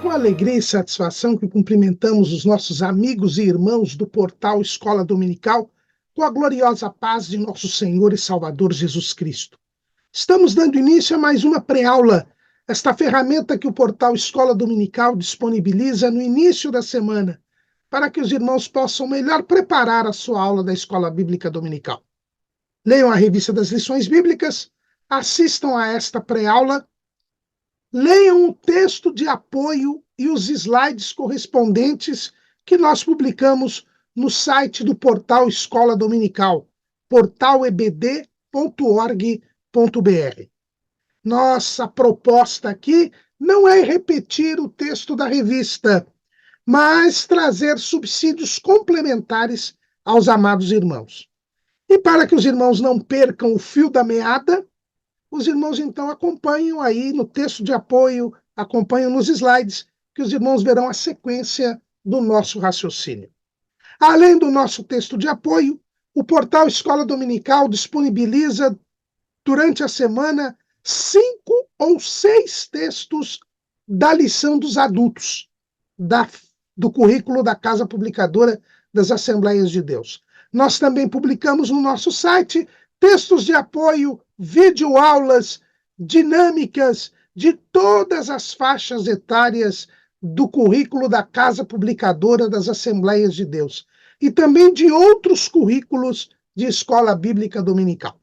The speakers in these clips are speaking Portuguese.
com alegria e satisfação que cumprimentamos os nossos amigos e irmãos do portal Escola Dominical com a gloriosa paz de nosso Senhor e Salvador Jesus Cristo. Estamos dando início a mais uma pré-aula, esta ferramenta que o portal Escola Dominical disponibiliza no início da semana, para que os irmãos possam melhor preparar a sua aula da Escola Bíblica Dominical. Leiam a revista das lições bíblicas, assistam a esta pré-aula, leiam o texto de apoio e os slides correspondentes que nós publicamos no site do portal Escola Dominical, portalebd.org.br. Nossa proposta aqui não é repetir o texto da revista, mas trazer subsídios complementares aos amados irmãos. E para que os irmãos não percam o fio da meada, os irmãos, então, acompanham aí no texto de apoio, acompanham nos slides, que os irmãos verão a sequência do nosso raciocínio. Além do nosso texto de apoio, o portal Escola Dominical disponibiliza, durante a semana, 5 ou 6 textos da lição dos adultos, do currículo da Casa Publicadora das Assembleias de Deus. Nós também publicamos no nosso site textos de apoio, videoaulas dinâmicas de todas as faixas etárias do currículo da Casa Publicadora das Assembleias de Deus e também de outros currículos de Escola Bíblica Dominical.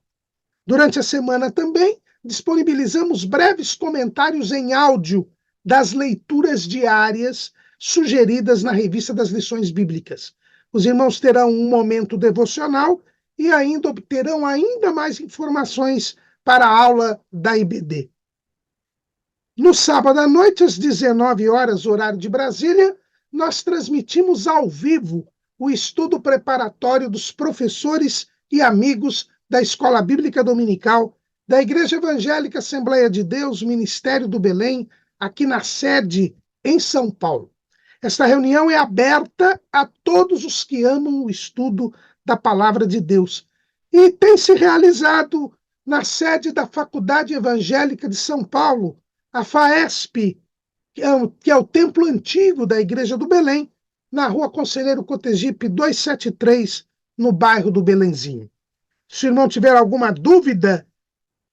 Durante a semana também disponibilizamos breves comentários em áudio das leituras diárias sugeridas na revista das lições bíblicas. Os irmãos terão um momento devocional e ainda obterão ainda mais informações para a aula da IBD. No sábado à noite, às 19 horas, horário de Brasília, nós transmitimos ao vivo o estudo preparatório dos professores e amigos da Escola Bíblica Dominical da Igreja Evangélica Assembleia de Deus, Ministério do Belém, aqui na sede em São Paulo. Esta reunião é aberta a todos os que amam o estudo da Palavra de Deus e tem se realizado na sede da Faculdade Evangélica de São Paulo, a FAESP, que é o templo antigo da Igreja do Belém, na rua Conselheiro Cotegipe 273, no bairro do Belenzinho. Se o irmão tiver alguma dúvida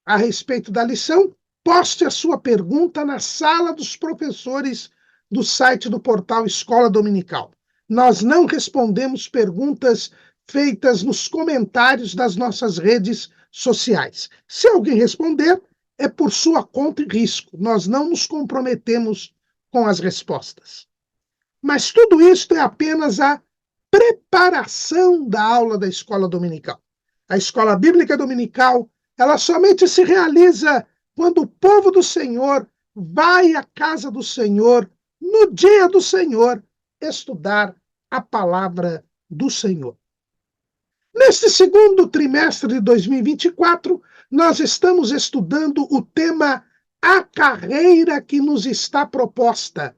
a respeito da lição, poste a sua pergunta na sala dos professores do site do portal Escola Dominical. Nós não respondemos perguntas feitas nos comentários das nossas redes sociais. Se alguém responder, é por sua conta e risco. Nós não nos comprometemos com as respostas. Mas tudo isto é apenas a preparação da aula da Escola Dominical. A Escola Bíblica Dominical, ela somente se realiza quando o povo do Senhor vai à casa do Senhor, no dia do Senhor, estudar a palavra do Senhor. Neste segundo trimestre de 2024, nós estamos estudando o tema A Carreira que nos está proposta,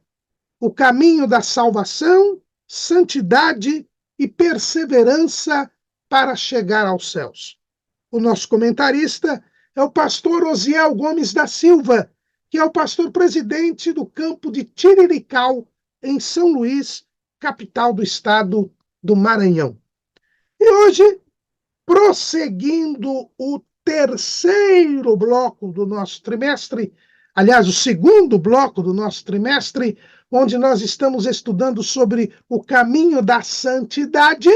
o caminho da salvação, santidade e perseverança para chegar aos céus. O nosso comentarista é o pastor Osiel Gomes da Silva, que é o pastor presidente do campo de Tirirical, em São Luís, capital do estado do Maranhão. E hoje, prosseguindo o terceiro bloco do nosso trimestre, aliás, o segundo bloco do nosso trimestre, onde nós estamos estudando sobre o caminho da santidade,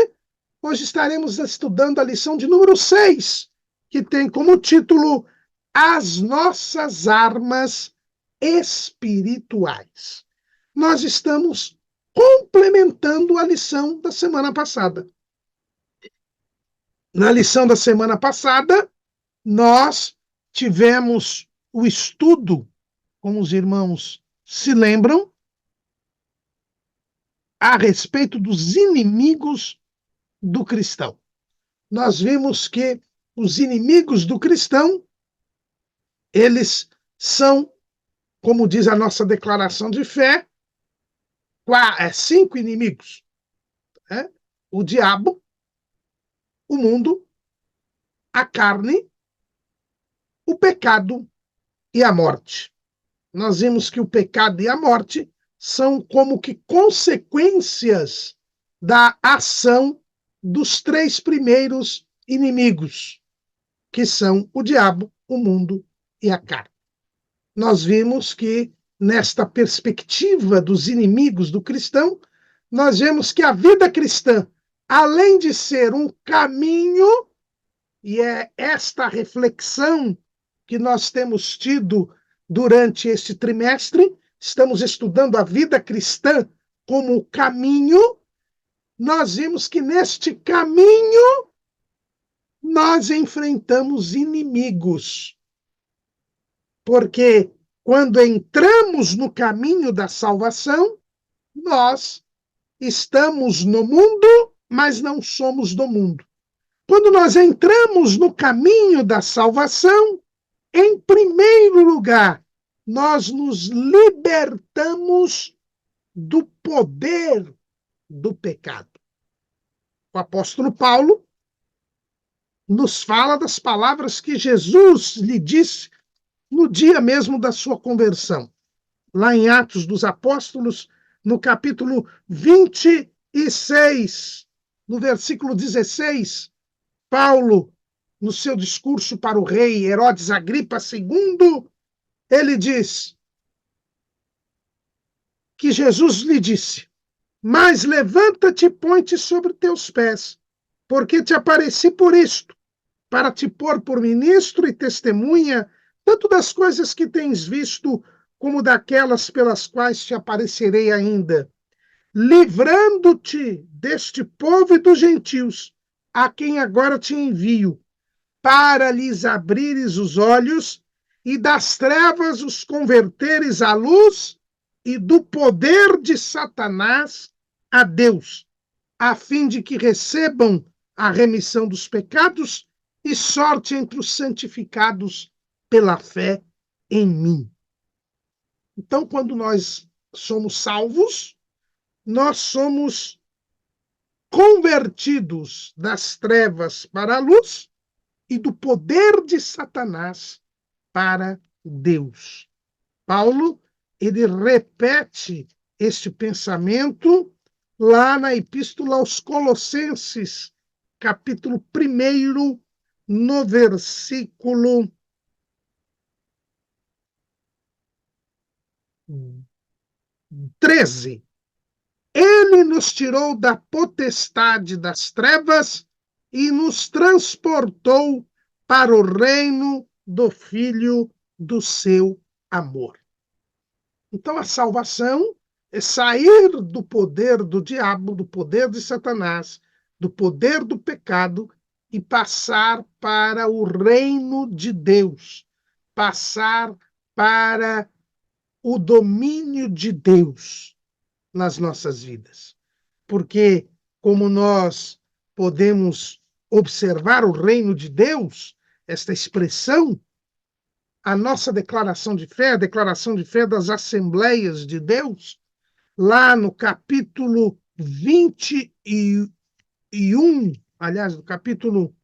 hoje estaremos estudando a lição de número 6, que tem como título As Nossas Armas Espirituais. Nós estamos complementando a lição da semana passada. Na lição da semana passada, nós tivemos o estudo, como os irmãos se lembram, a respeito dos inimigos do cristão. Nós vimos que os inimigos do cristão, eles são, como diz a nossa declaração de fé, 5 inimigos. O diabo, o mundo, a carne, o pecado e a morte. Nós vimos que o pecado e a morte são como que consequências da ação dos três primeiros inimigos, que são o diabo, o mundo e a carne. Nós vimos que, nesta perspectiva dos inimigos do cristão, nós vemos que a vida cristã, além de ser um caminho, e é esta reflexão que nós temos tido durante este trimestre, estamos estudando a vida cristã como caminho, nós vimos que neste caminho nós enfrentamos inimigos. Porque quando entramos no caminho da salvação, nós estamos no mundo, mas não somos do mundo. Quando nós entramos no caminho da salvação, em primeiro lugar, nós nos libertamos do poder do pecado. O apóstolo Paulo nos fala das palavras que Jesus lhe disse no dia mesmo da sua conversão. Lá em Atos dos Apóstolos, no capítulo 26, no versículo 16, Paulo, no seu discurso para o rei Herodes Agripa II, ele diz que Jesus lhe disse: mas levanta-te e põe-te sobre teus pés, porque te apareci por isto, para te pôr por ministro e testemunha, tanto das coisas que tens visto, como daquelas pelas quais te aparecerei ainda, livrando-te deste povo e dos gentios, a quem agora te envio, para lhes abrires os olhos e das trevas os converteres à luz e do poder de Satanás a Deus, a fim de que recebam a remissão dos pecados e sorte entre os santificados pela fé em mim. Então, quando nós somos salvos, nós somos convertidos das trevas para a luz e do poder de Satanás para Deus. Paulo, ele repete este pensamento lá na Epístola aos Colossenses, capítulo 1, no versículo 13. Ele nos tirou da potestade das trevas e nos transportou para o reino do Filho do seu amor. Então, a salvação é sair do poder do diabo, do poder de Satanás, do poder do pecado e passar para o reino de Deus, passar para o domínio de Deus nas nossas vidas. Porque, como nós podemos observar o reino de Deus, esta expressão, a nossa declaração de fé, a declaração de fé das Assembleias de Deus, lá no capítulo 21, aliás, no capítulo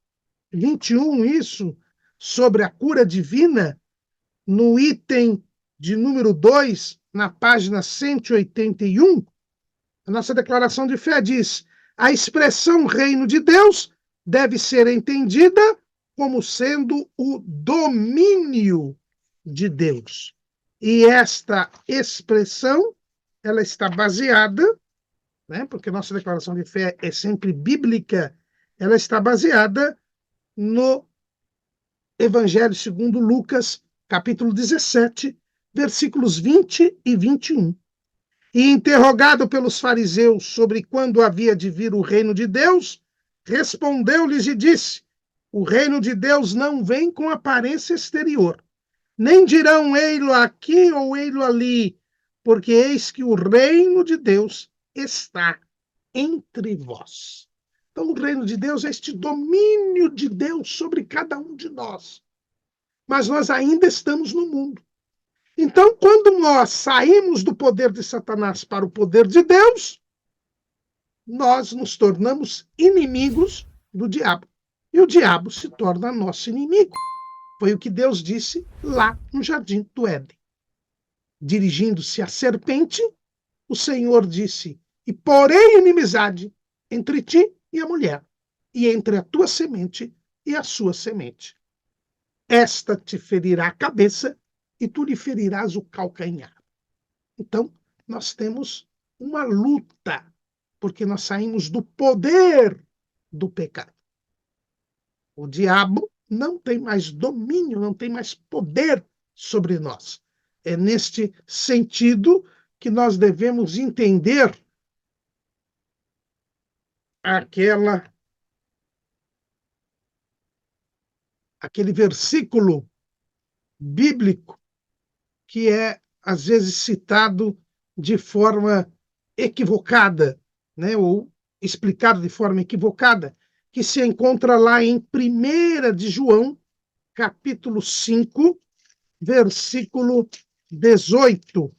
21, isso, sobre a cura divina, no item de número 2, na página 181, a nossa declaração de fé diz: a expressão reino de Deus deve ser entendida como sendo o domínio de Deus. E esta expressão, ela está baseada, né, porque nossa declaração de fé é sempre bíblica, ela está baseada no Evangelho segundo Lucas, capítulo 17, versículos 20 e 21. E interrogado pelos fariseus sobre quando havia de vir o reino de Deus, respondeu-lhes e disse: o reino de Deus não vem com aparência exterior, nem dirão ei-lo aqui ou ei-lo ali, porque eis que o reino de Deus está entre vós. Então, o reino de Deus é este domínio de Deus sobre cada um de nós. Mas nós ainda estamos no mundo. Então, quando nós saímos do poder de Satanás para o poder de Deus, nós nos tornamos inimigos do diabo. E o diabo se torna nosso inimigo. Foi o que Deus disse lá no Jardim do Éden. Dirigindo-se à serpente, o Senhor disse: e porém inimizade entre ti e a mulher, e entre a tua semente e a sua semente. Esta te ferirá a cabeça e tu lhe ferirás o calcanhar. Então, nós temos uma luta, porque nós saímos do poder do pecado. O diabo não tem mais domínio, não tem mais poder sobre nós. É neste sentido que nós devemos entender aquele versículo bíblico que é, às vezes, citado de forma equivocada, né, ou explicado de forma equivocada, que se encontra lá em 1 de João, capítulo 5, versículo 18.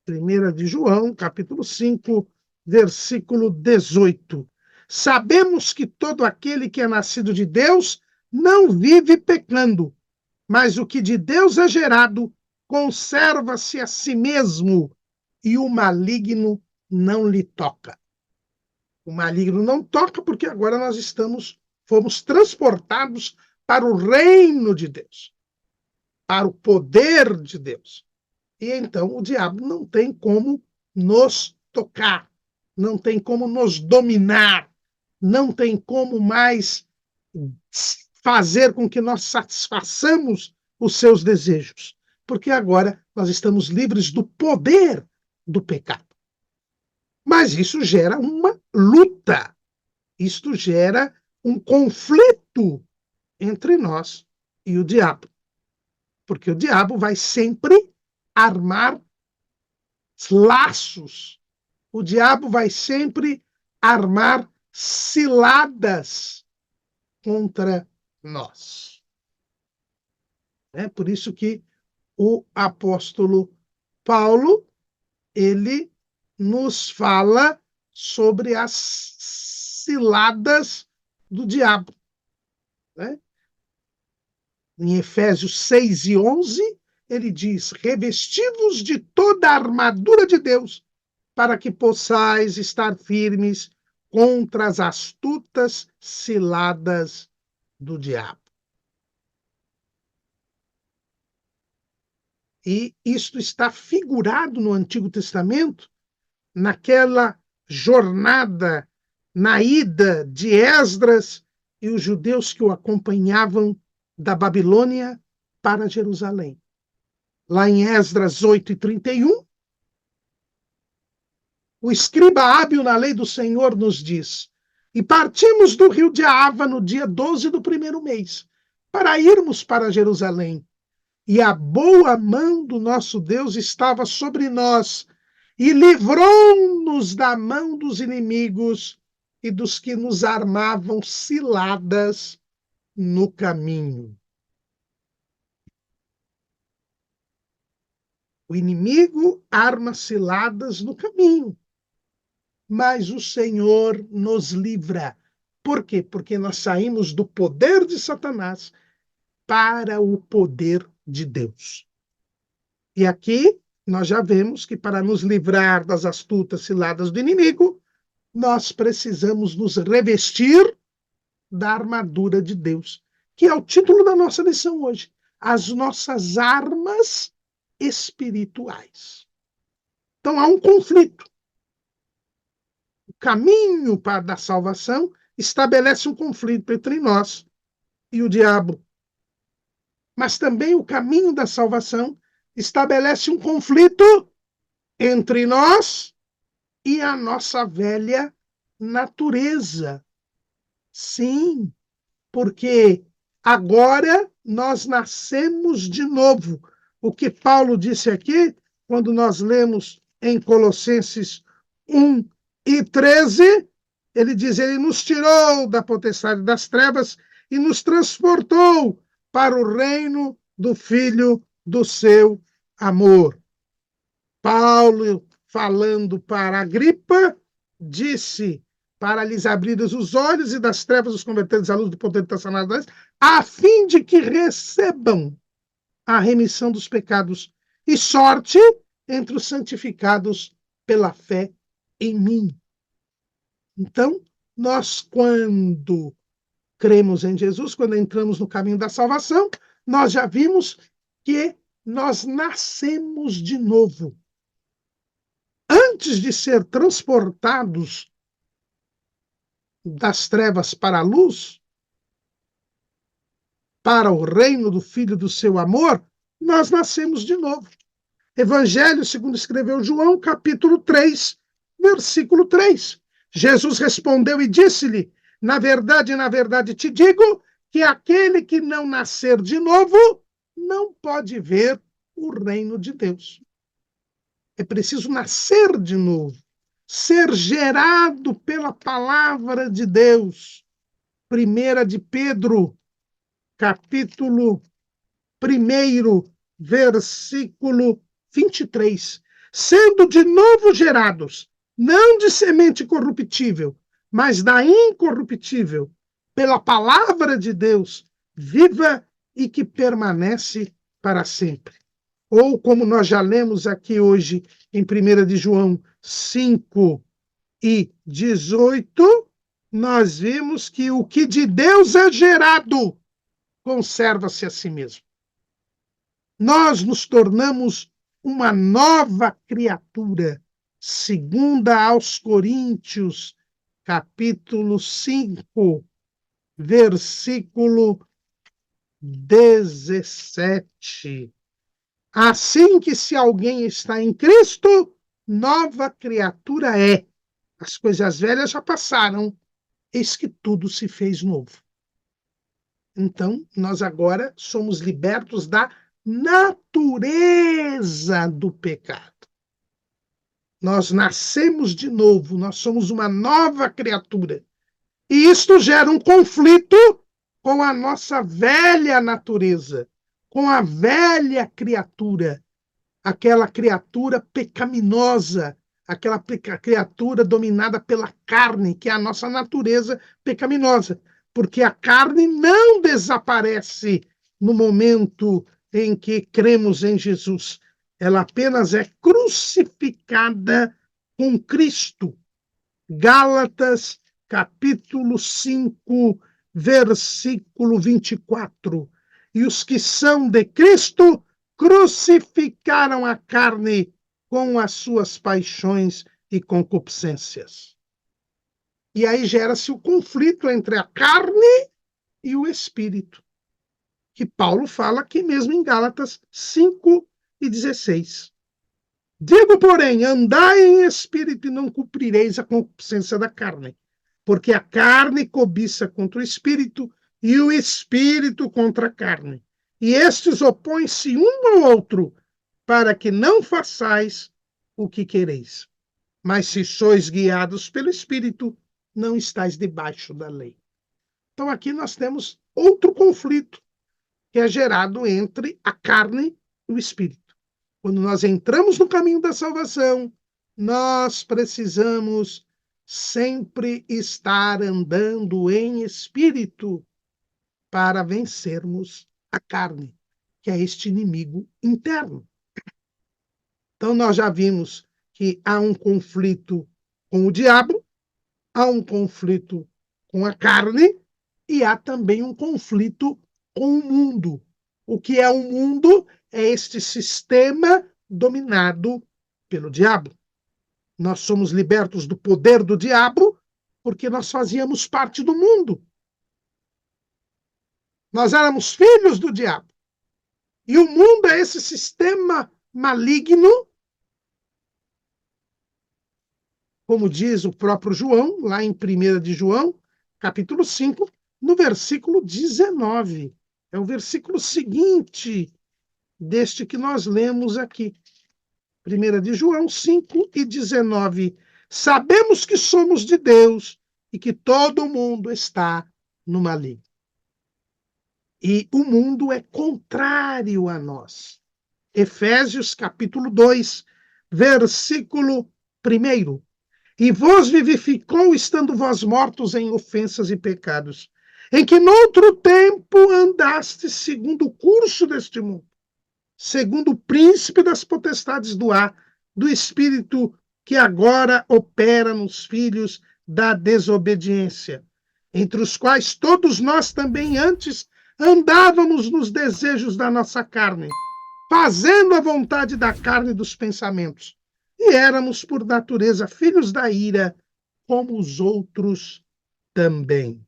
1 de João, capítulo 5, versículo 18. Sabemos que todo aquele que é nascido de Deus não vive pecando, mas o que de Deus é gerado conserva-se a si mesmo, e o maligno não lhe toca. O maligno não toca porque agora nós fomos transportados para o reino de Deus, para o poder de Deus. E então o diabo não tem como nos tocar, não tem como nos dominar, não tem como mais fazer com que nós satisfaçamos os seus desejos, porque agora nós estamos livres do poder do pecado. Mas isso gera uma luta, isto gera um conflito entre nós e o diabo, porque o diabo vai sempre armar laços, o diabo vai sempre armar ciladas contra nós. É por isso que o apóstolo Paulo, ele nos fala sobre as ciladas do diabo. Né? Em Efésios 6 e 11, ele diz: revesti-vos de toda a armadura de Deus, para que possais estar firmes contra as astutas ciladas do diabo. E isto está figurado no Antigo Testamento, naquela jornada, na ida de Esdras e os judeus que o acompanhavam da Babilônia para Jerusalém. Lá em Esdras 8:31, o escriba hábil na lei do Senhor nos diz: e partimos do rio de Ava no dia 12 do primeiro mês, para irmos para Jerusalém. E a boa mão do nosso Deus estava sobre nós, e livrou-nos da mão dos inimigos e dos que nos armavam ciladas no caminho. O inimigo arma ciladas no caminho, mas o Senhor nos livra. Por quê? Porque nós saímos do poder de Satanás para o poder de Deus. E aqui nós já vemos que para nos livrar das astutas ciladas do inimigo, nós precisamos nos revestir da armadura de Deus, que é o título da nossa lição hoje. As nossas armas espirituais. Então há um conflito. O caminho da salvação estabelece um conflito entre nós e o diabo. Mas também o caminho da salvação estabelece um conflito entre nós e a nossa velha natureza. Sim, porque agora nós nascemos de novo. O que Paulo disse aqui, quando nós lemos em Colossenses 1:13, ele diz: ele nos tirou da potestade das trevas e nos transportou para o reino do Filho do seu amor. Paulo, falando para Agripa, disse: para lhes abrirdes os olhos e das trevas os converterdes à luz do poder de Satanás, a fim de que recebam a remissão dos pecados e sorte entre os santificados pela fé em mim. Então, nós, quando cremos em Jesus, quando entramos no caminho da salvação, nós já vimos que nós nascemos de novo. Antes de ser transportados das trevas para a luz, para o reino do Filho do seu amor, nós nascemos de novo. Evangelho, segundo escreveu João, capítulo 3, versículo 3. Jesus respondeu e disse-lhe: na verdade te digo que aquele que não nascer de novo não pode ver o reino de Deus. É preciso nascer de novo, ser gerado pela palavra de Deus. 1 de Pedro, capítulo 1, versículo 23. Sendo de novo gerados, não de semente corruptível, mas da incorruptível, pela palavra de Deus, viva e que permanece para sempre. Ou, como nós já lemos aqui hoje, em 1 de João 5 e 18, nós vimos que o que de Deus é gerado conserva-se a si mesmo. Nós nos tornamos uma nova criatura, segunda aos Coríntios, capítulo 5, versículo 17. Assim que se alguém está em Cristo, nova criatura é. As coisas velhas já passaram, eis que tudo se fez novo. Então, nós agora somos libertos da natureza do pecado. Nós nascemos de novo, nós somos uma nova criatura. E isto gera um conflito com a nossa velha natureza, com a velha criatura, aquela criatura pecaminosa, aquela criatura dominada pela carne, que é a nossa natureza pecaminosa. Porque a carne não desaparece no momento em que cremos em Jesus. Ela apenas é crucificada com Cristo. Gálatas, capítulo 5, versículo 24. E os que são de Cristo crucificaram a carne com as suas paixões e concupiscências. E aí gera-se o conflito entre a carne e o espírito, que Paulo fala aqui mesmo em Gálatas 5 e 16. Digo, porém, andai em espírito e não cumprireis a concupiscência da carne, porque a carne cobiça contra o espírito e o espírito contra a carne. E estes opõem-se um ao outro, para que não façais o que quereis. Mas se sois guiados pelo espírito, não estáis debaixo da lei. Então aqui nós temos outro conflito que é gerado entre a carne e o espírito. Quando nós entramos no caminho da salvação, nós precisamos sempre estar andando em espírito para vencermos a carne, que é este inimigo interno. Então nós já vimos que há um conflito com o diabo, há um conflito com a carne e há também um conflito com o mundo. O que é o mundo? É este sistema dominado pelo diabo. Nós somos libertos do poder do diabo porque nós fazíamos parte do mundo. Nós éramos filhos do diabo. E o mundo é esse sistema maligno, como diz o próprio João, lá em 1 de João, capítulo 5, no versículo 19. É o versículo seguinte deste que nós lemos aqui. 1 de João 5 e 19. Sabemos que somos de Deus e que todo mundo está no maligno. E o mundo é contrário a nós. Efésios capítulo 2, versículo 1. E vos vivificou, estando vós mortos em ofensas e pecados, em que noutro tempo andastes segundo o curso deste mundo, segundo o príncipe das potestades do ar, do espírito que agora opera nos filhos da desobediência, entre os quais todos nós também antes andávamos nos desejos da nossa carne, fazendo a vontade da carne e dos pensamentos. E éramos, por natureza, filhos da ira, como os outros também.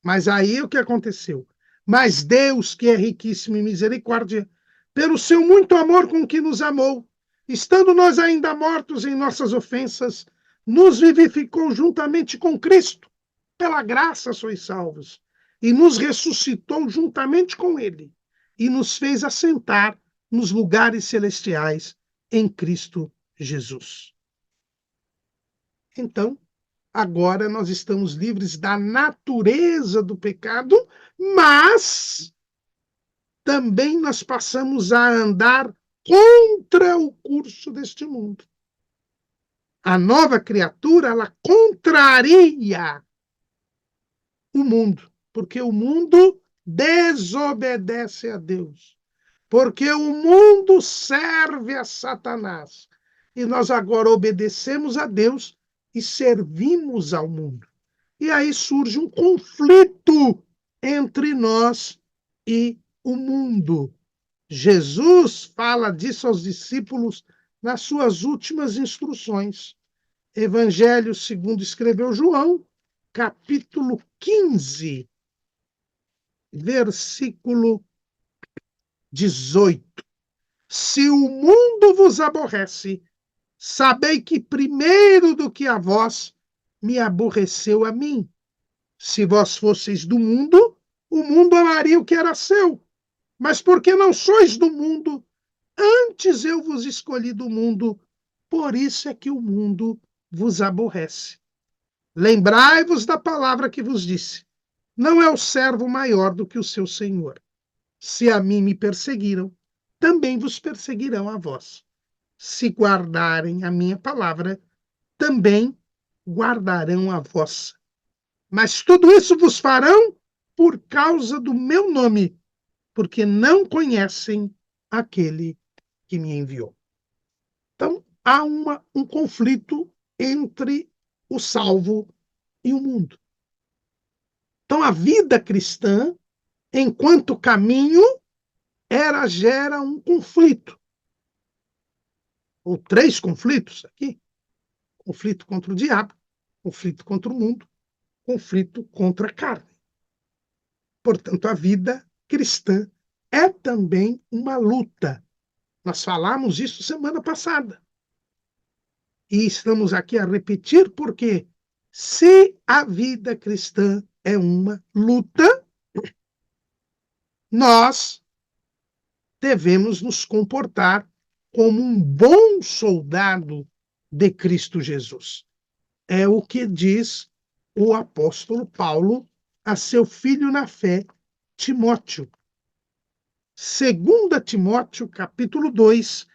Mas aí o que aconteceu? Mas Deus, que é riquíssimo em misericórdia, pelo seu muito amor com que nos amou, estando nós ainda mortos em nossas ofensas, nos vivificou juntamente com Cristo. Pela graça sois salvos. E nos ressuscitou juntamente com ele. E nos fez assentar nos lugares celestiais em Cristo Jesus. Então, agora nós estamos livres da natureza do pecado, mas também nós passamos a andar contra o curso deste mundo. A nova criatura, ela contraria o mundo, porque o mundo desobedece a Deus, porque o mundo serve a Satanás. E nós agora obedecemos a Deus e servimos ao mundo. E aí surge um conflito entre nós e o mundo. Jesus fala disso aos discípulos nas suas últimas instruções. Evangelho segundo escreveu João, capítulo 15, versículo 18. Se o mundo vos aborrece, sabei que primeiro do que a vós me aborreceu a mim. Se vós fosseis do mundo, o mundo amaria o que era seu. Mas porque não sois do mundo, antes eu vos escolhi do mundo, por isso é que o mundo vos aborrece. Lembrai-vos da palavra que vos disse: não é o servo maior do que o seu senhor. Se a mim me perseguiram, também vos perseguirão a vós. Se guardarem a minha palavra, também guardarão a vossa. Mas tudo isso vos farão por causa do meu nome, porque não conhecem aquele que me enviou. Então, há um conflito entre o salvo e o mundo. Então, a vida cristã, enquanto caminho, gera um conflito. Ou 3 conflitos aqui. Conflito contra o diabo, conflito contra o mundo, conflito contra a carne. Portanto, a vida cristã é também uma luta. Nós falamos isso semana passada. E estamos aqui a repetir porque se a vida cristã é uma luta, nós devemos nos comportar como um bom soldado de Cristo Jesus. É o que diz o apóstolo Paulo a seu filho na fé, Timóteo. 2 Timóteo, capítulo 2,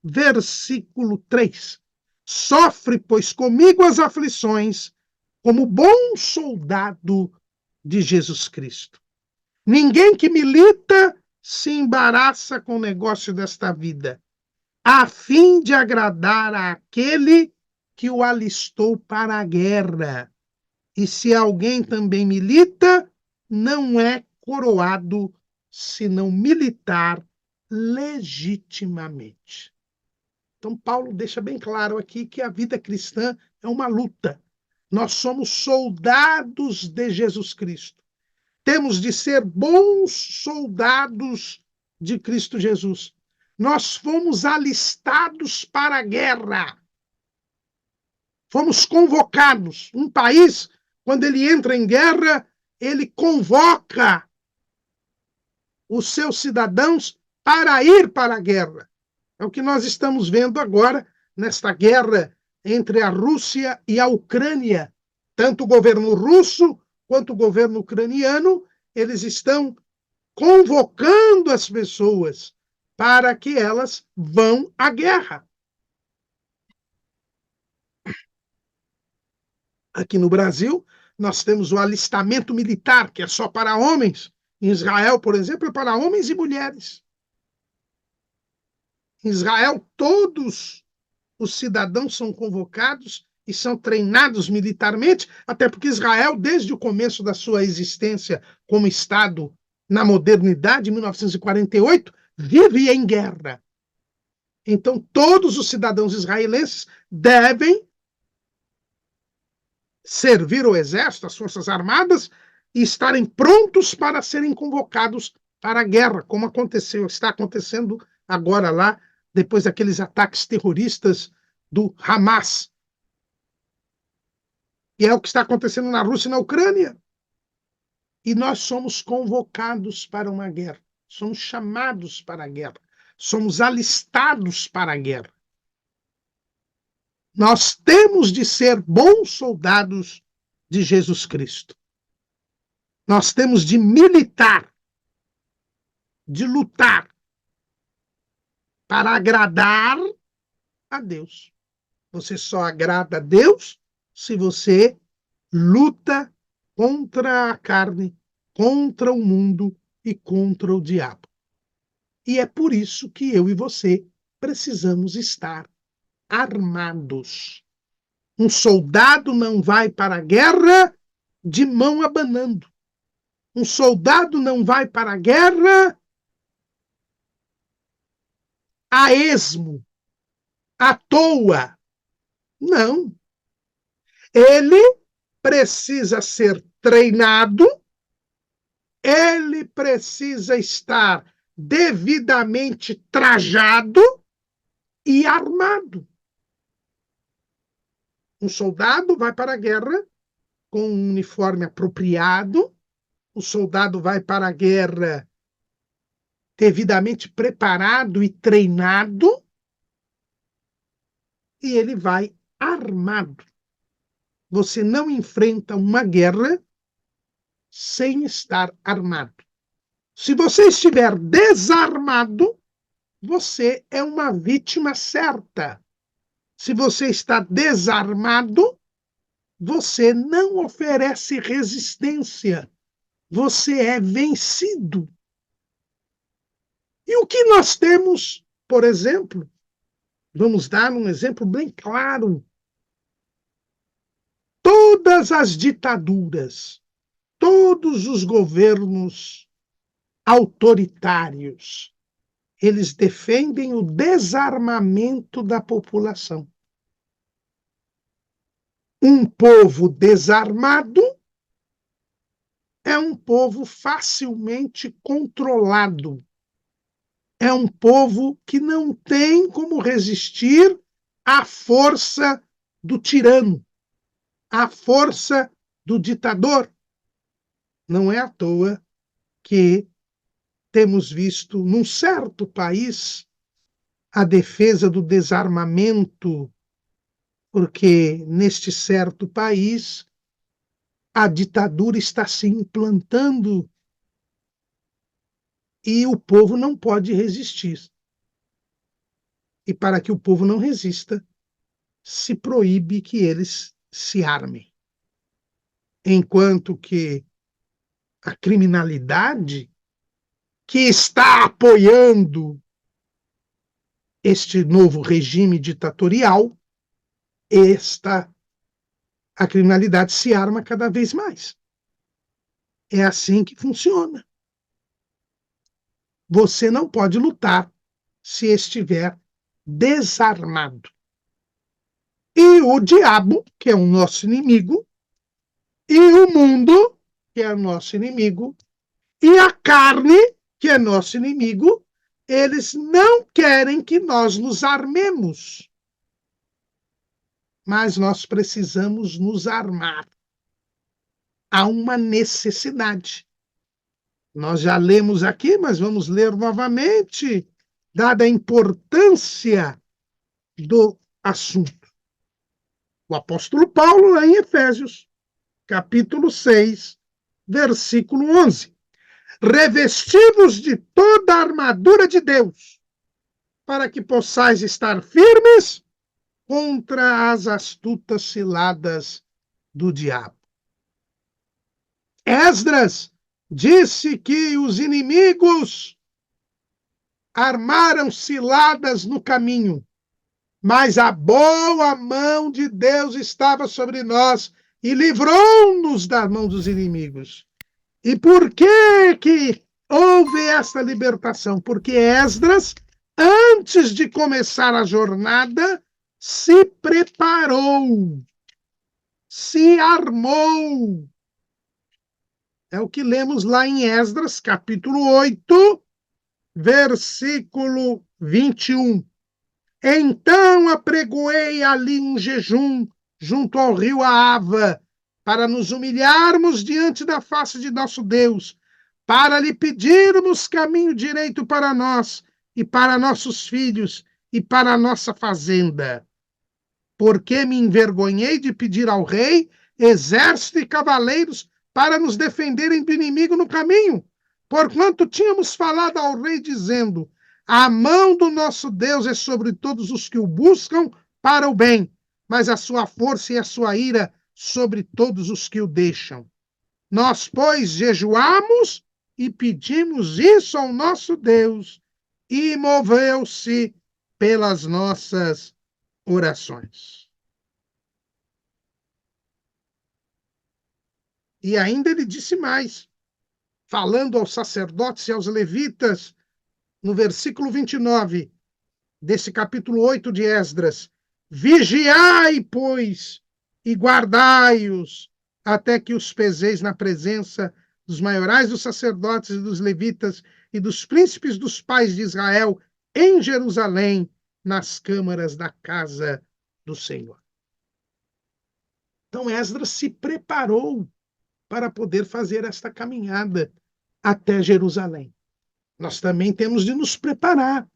versículo 3. Sofre, pois, comigo as aflições, como bom soldado de Jesus Cristo. Ninguém que milita se embaraça com o negócio desta vida, a fim de agradar àquele que o alistou para a guerra. E se alguém também milita, não é coroado, senão militar legitimamente. Então, Paulo deixa bem claro aqui que a vida cristã é uma luta. Nós somos soldados de Jesus Cristo. Temos de ser bons soldados de Cristo Jesus. Nós fomos alistados para a guerra. Fomos convocados. Um país, quando ele entra em guerra, ele convoca os seus cidadãos para ir para a guerra. É o que nós estamos vendo agora nesta guerra entre a Rússia e a Ucrânia. Tanto o governo russo quanto o governo ucraniano, eles estão convocando as pessoas para que elas vão à guerra. Aqui no Brasil, nós temos o alistamento militar, que é só para homens. Em Israel, por exemplo, é para homens e mulheres. Em Israel, todos os cidadãos são convocados e são treinados militarmente, até porque Israel, desde o começo da sua existência como Estado na modernidade, em 1948, vive em guerra. Então, todos os cidadãos israelenses devem servir o exército, as forças armadas, e estarem prontos para serem convocados para a guerra, como está acontecendo agora lá, depois daqueles ataques terroristas do Hamas. E é o que está acontecendo na Rússia e na Ucrânia. E nós somos convocados para uma guerra, somos chamados para a guerra, somos alistados para a guerra. Nós temos de ser bons soldados de Jesus Cristo. Nós temos de militar, de lutar para agradar a Deus. Você só agrada a Deus se você luta contra a carne, contra o mundo e contra o diabo. E é por isso que eu e você precisamos estar armados. Um soldado não vai para a guerra de mão abanando. Um soldado não vai para a guerra a esmo, à toa. Não. Ele precisa ser treinado, ele precisa estar devidamente trajado e armado. Um soldado vai para a guerra com um uniforme apropriado, o soldado vai para a guerra devidamente preparado e treinado, e ele vai armado. Você não enfrenta uma guerra sem estar armado. Se você estiver desarmado, você é uma vítima certa. Se você está desarmado, você não oferece resistência. Você é vencido. E o que nós temos, por exemplo, vamos dar um exemplo bem claro. Todas as ditaduras, todos os governos autoritários, eles defendem o desarmamento da população. Um povo desarmado é um povo facilmente controlado. É um povo que não tem como resistir à força do tirano, à força do ditador. Não é à toa que temos visto, num certo país, a defesa do desarmamento, porque neste certo país a ditadura está se implantando e o povo não pode resistir. E para que o povo não resista, se proíbe que eles se armem. Enquanto que a criminalidade que está apoiando este novo regime ditatorial, a criminalidade se arma cada vez mais. É assim que funciona. Você não pode lutar se estiver desarmado. E o diabo, que é o nosso inimigo, e o mundo, que é o nosso inimigo, e a carne, que é nosso inimigo, eles não querem que nós nos armemos. Mas nós precisamos nos armar. Há uma necessidade. Nós já lemos aqui, mas vamos ler novamente, dada a importância do assunto. O apóstolo Paulo, lá em Efésios, capítulo 6, versículo 11. Revesti-vos de toda a armadura de Deus, para que possais estar firmes contra as astutas ciladas do diabo. Esdras disse que os inimigos armaram ciladas no caminho, mas a boa mão de Deus estava sobre nós e livrou-nos da mão dos inimigos. E por que houve essa libertação? Porque Esdras, antes de começar a jornada, se preparou, se armou. É o que lemos lá em Esdras, capítulo 8, versículo 21. Então apregoei ali um jejum junto ao rio Ahava, para nos humilharmos diante da face de nosso Deus, para lhe pedirmos caminho direito para nós e para nossos filhos e para a nossa fazenda. Porque me envergonhei de pedir ao rei exército e cavaleiros para nos defenderem do inimigo no caminho, porquanto tínhamos falado ao rei dizendo: a mão do nosso Deus é sobre todos os que o buscam para o bem, mas a sua força e a sua ira sobre todos os que o deixam. Nós, pois, jejuamos e pedimos isso ao nosso Deus, e moveu-se pelas nossas orações. E ainda ele disse mais, falando aos sacerdotes e aos levitas, no versículo 29 desse capítulo 8 de Esdras: vigiai, pois, e guardai-os, até que os peseis na presença dos maiorais dos sacerdotes e dos levitas e dos príncipes dos pais de Israel em Jerusalém, nas câmaras da casa do Senhor. Então Esdras se preparou para poder fazer esta caminhada até Jerusalém. Nós também temos de nos preparar.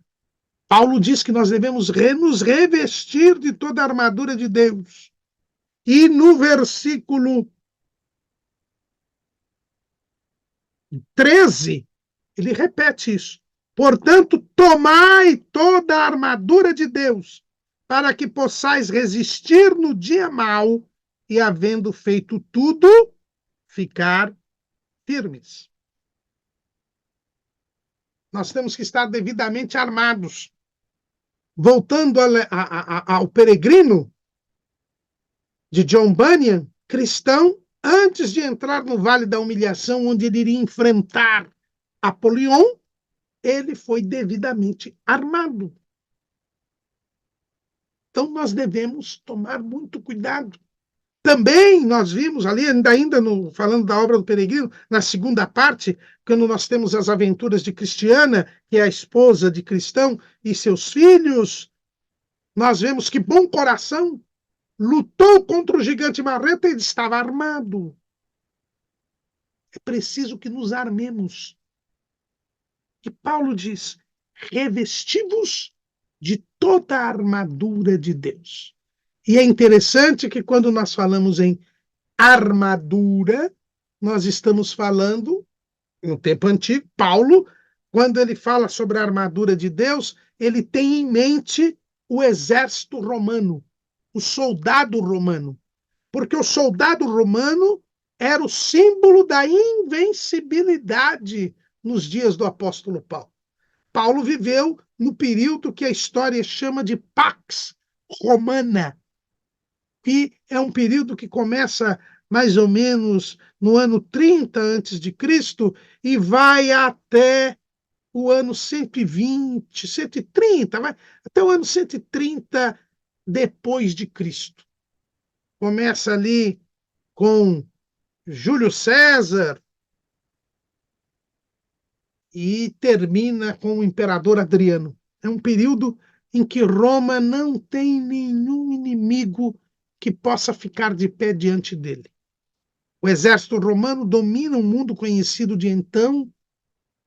Paulo diz que nós devemos nos revestir de toda a armadura de Deus. E no versículo 13, ele repete isso. Portanto, tomai toda a armadura de Deus, para que possais resistir no dia mau e, havendo feito tudo, ficar firmes. Nós temos que estar devidamente armados. Voltando ao Peregrino, de John Bunyan, cristão, antes de entrar no Vale da Humilhação, onde ele iria enfrentar Apolion, ele foi devidamente armado. Então, nós devemos tomar muito cuidado. Também nós vimos ali, falando da obra do Peregrino, na segunda parte, quando nós temos as aventuras de Cristiana, que é a esposa de Cristão, e seus filhos, nós vemos que Bom Coração lutou contra o gigante marreta e ele estava armado. É preciso que nos armemos. E Paulo diz: revesti-vos de toda a armadura de Deus. E é interessante que quando nós falamos em armadura, nós estamos falando, no tempo antigo, Paulo, quando ele fala sobre a armadura de Deus, ele tem em mente o exército romano, o soldado romano. Porque o soldado romano era o símbolo da invencibilidade nos dias do apóstolo Paulo. Paulo viveu no período que a história chama de Pax Romana, que é um período que começa mais ou menos no ano 30 antes de Cristo e vai até o ano 120, 130, vai até o ano 130 depois de Cristo. Começa ali com Júlio César e termina com o imperador Adriano. É um período em que Roma não tem nenhum inimigo que possa ficar de pé diante dele. O exército romano domina o mundo conhecido de então,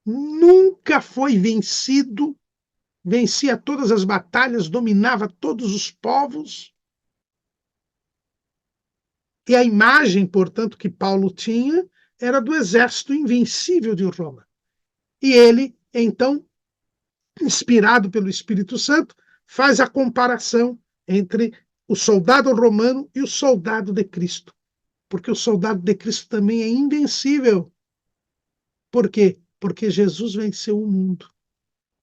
nunca foi vencido, vencia todas as batalhas, dominava todos os povos. E a imagem, portanto, que Paulo tinha era do exército invencível de Roma. E ele, então, inspirado pelo Espírito Santo, faz a comparação entre o soldado romano e o soldado de Cristo. Porque o soldado de Cristo também é invencível. Por quê? Porque Jesus venceu o mundo.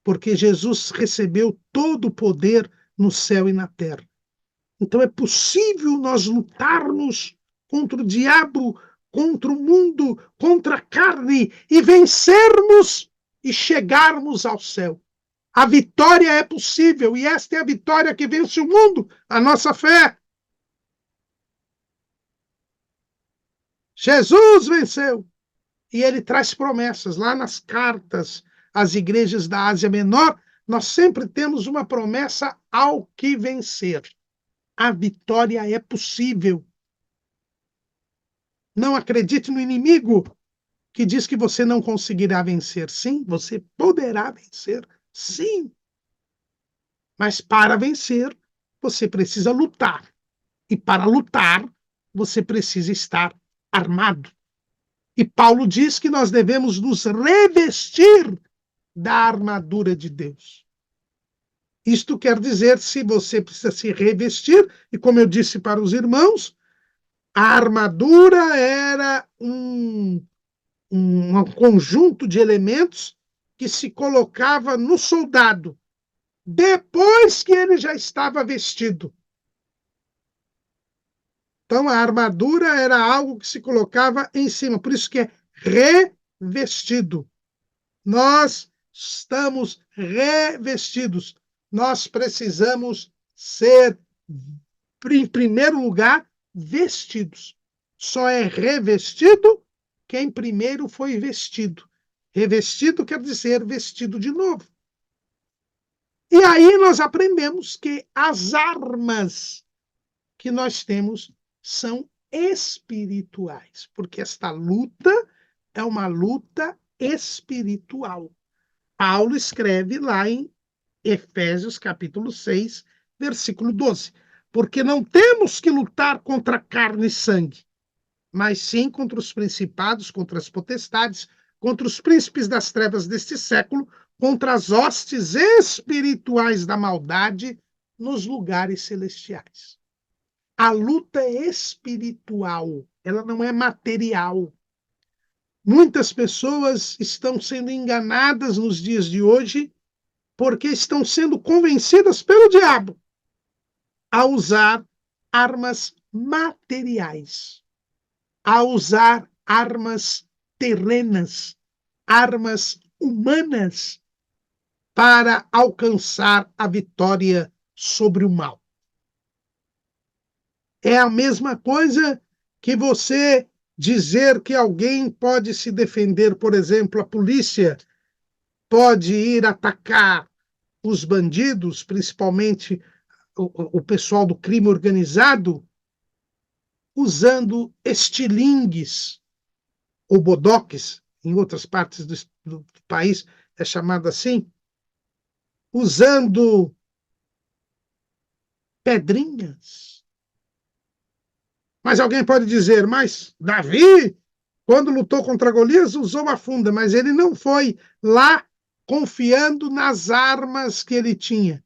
porque Jesus recebeu todo o poder no céu e na terra. Então é possível nós lutarmos contra o diabo, contra o mundo, contra a carne e vencermos e chegarmos ao céu. A vitória é possível e esta é a vitória que vence o mundo, a nossa fé. Jesus venceu e ele traz promessas. Lá nas cartas às igrejas da Ásia Menor, nós sempre temos uma promessa ao que vencer. A vitória é possível. Não acredite no inimigo que diz que você não conseguirá vencer. Sim, você poderá vencer. Sim. Mas para vencer, você precisa lutar. E para lutar, você precisa estar armado. E Paulo diz que nós devemos nos revestir da armadura de Deus. Isto quer dizer, se você precisa se revestir, e como eu disse para os irmãos, a armadura era um conjunto de elementos que se colocava no soldado depois que ele já estava vestido. Então, a armadura era algo que se colocava em cima, por isso que é revestido. Nós estamos revestidos. Nós precisamos ser, em primeiro lugar, vestidos. Só é revestido quem primeiro foi vestido. Revestido quer dizer vestido de novo. E aí nós aprendemos que as armas que nós temos são espirituais, porque esta luta é uma luta espiritual. Paulo escreve lá em Efésios capítulo 6, versículo 12, porque não temos que lutar contra carne e sangue, mas sim contra os principados, contra as potestades, contra os príncipes das trevas deste século, contra as hostes espirituais da maldade nos lugares celestiais. A luta é espiritual, ela não é material. Muitas pessoas estão sendo enganadas nos dias de hoje porque estão sendo convencidas pelo diabo a usar armas materiais, a usar armas terrenas, armas humanas para alcançar a vitória sobre o mal. É a mesma coisa que você dizer que alguém pode se defender, por exemplo, a polícia pode ir atacar os bandidos, principalmente o pessoal do crime organizado, usando estilingues ou bodoques, em outras partes do país é chamado assim, usando pedrinhas. Mas alguém pode dizer, mas Davi, quando lutou contra Golias, usou a funda, mas ele não foi lá confiando nas armas que ele tinha.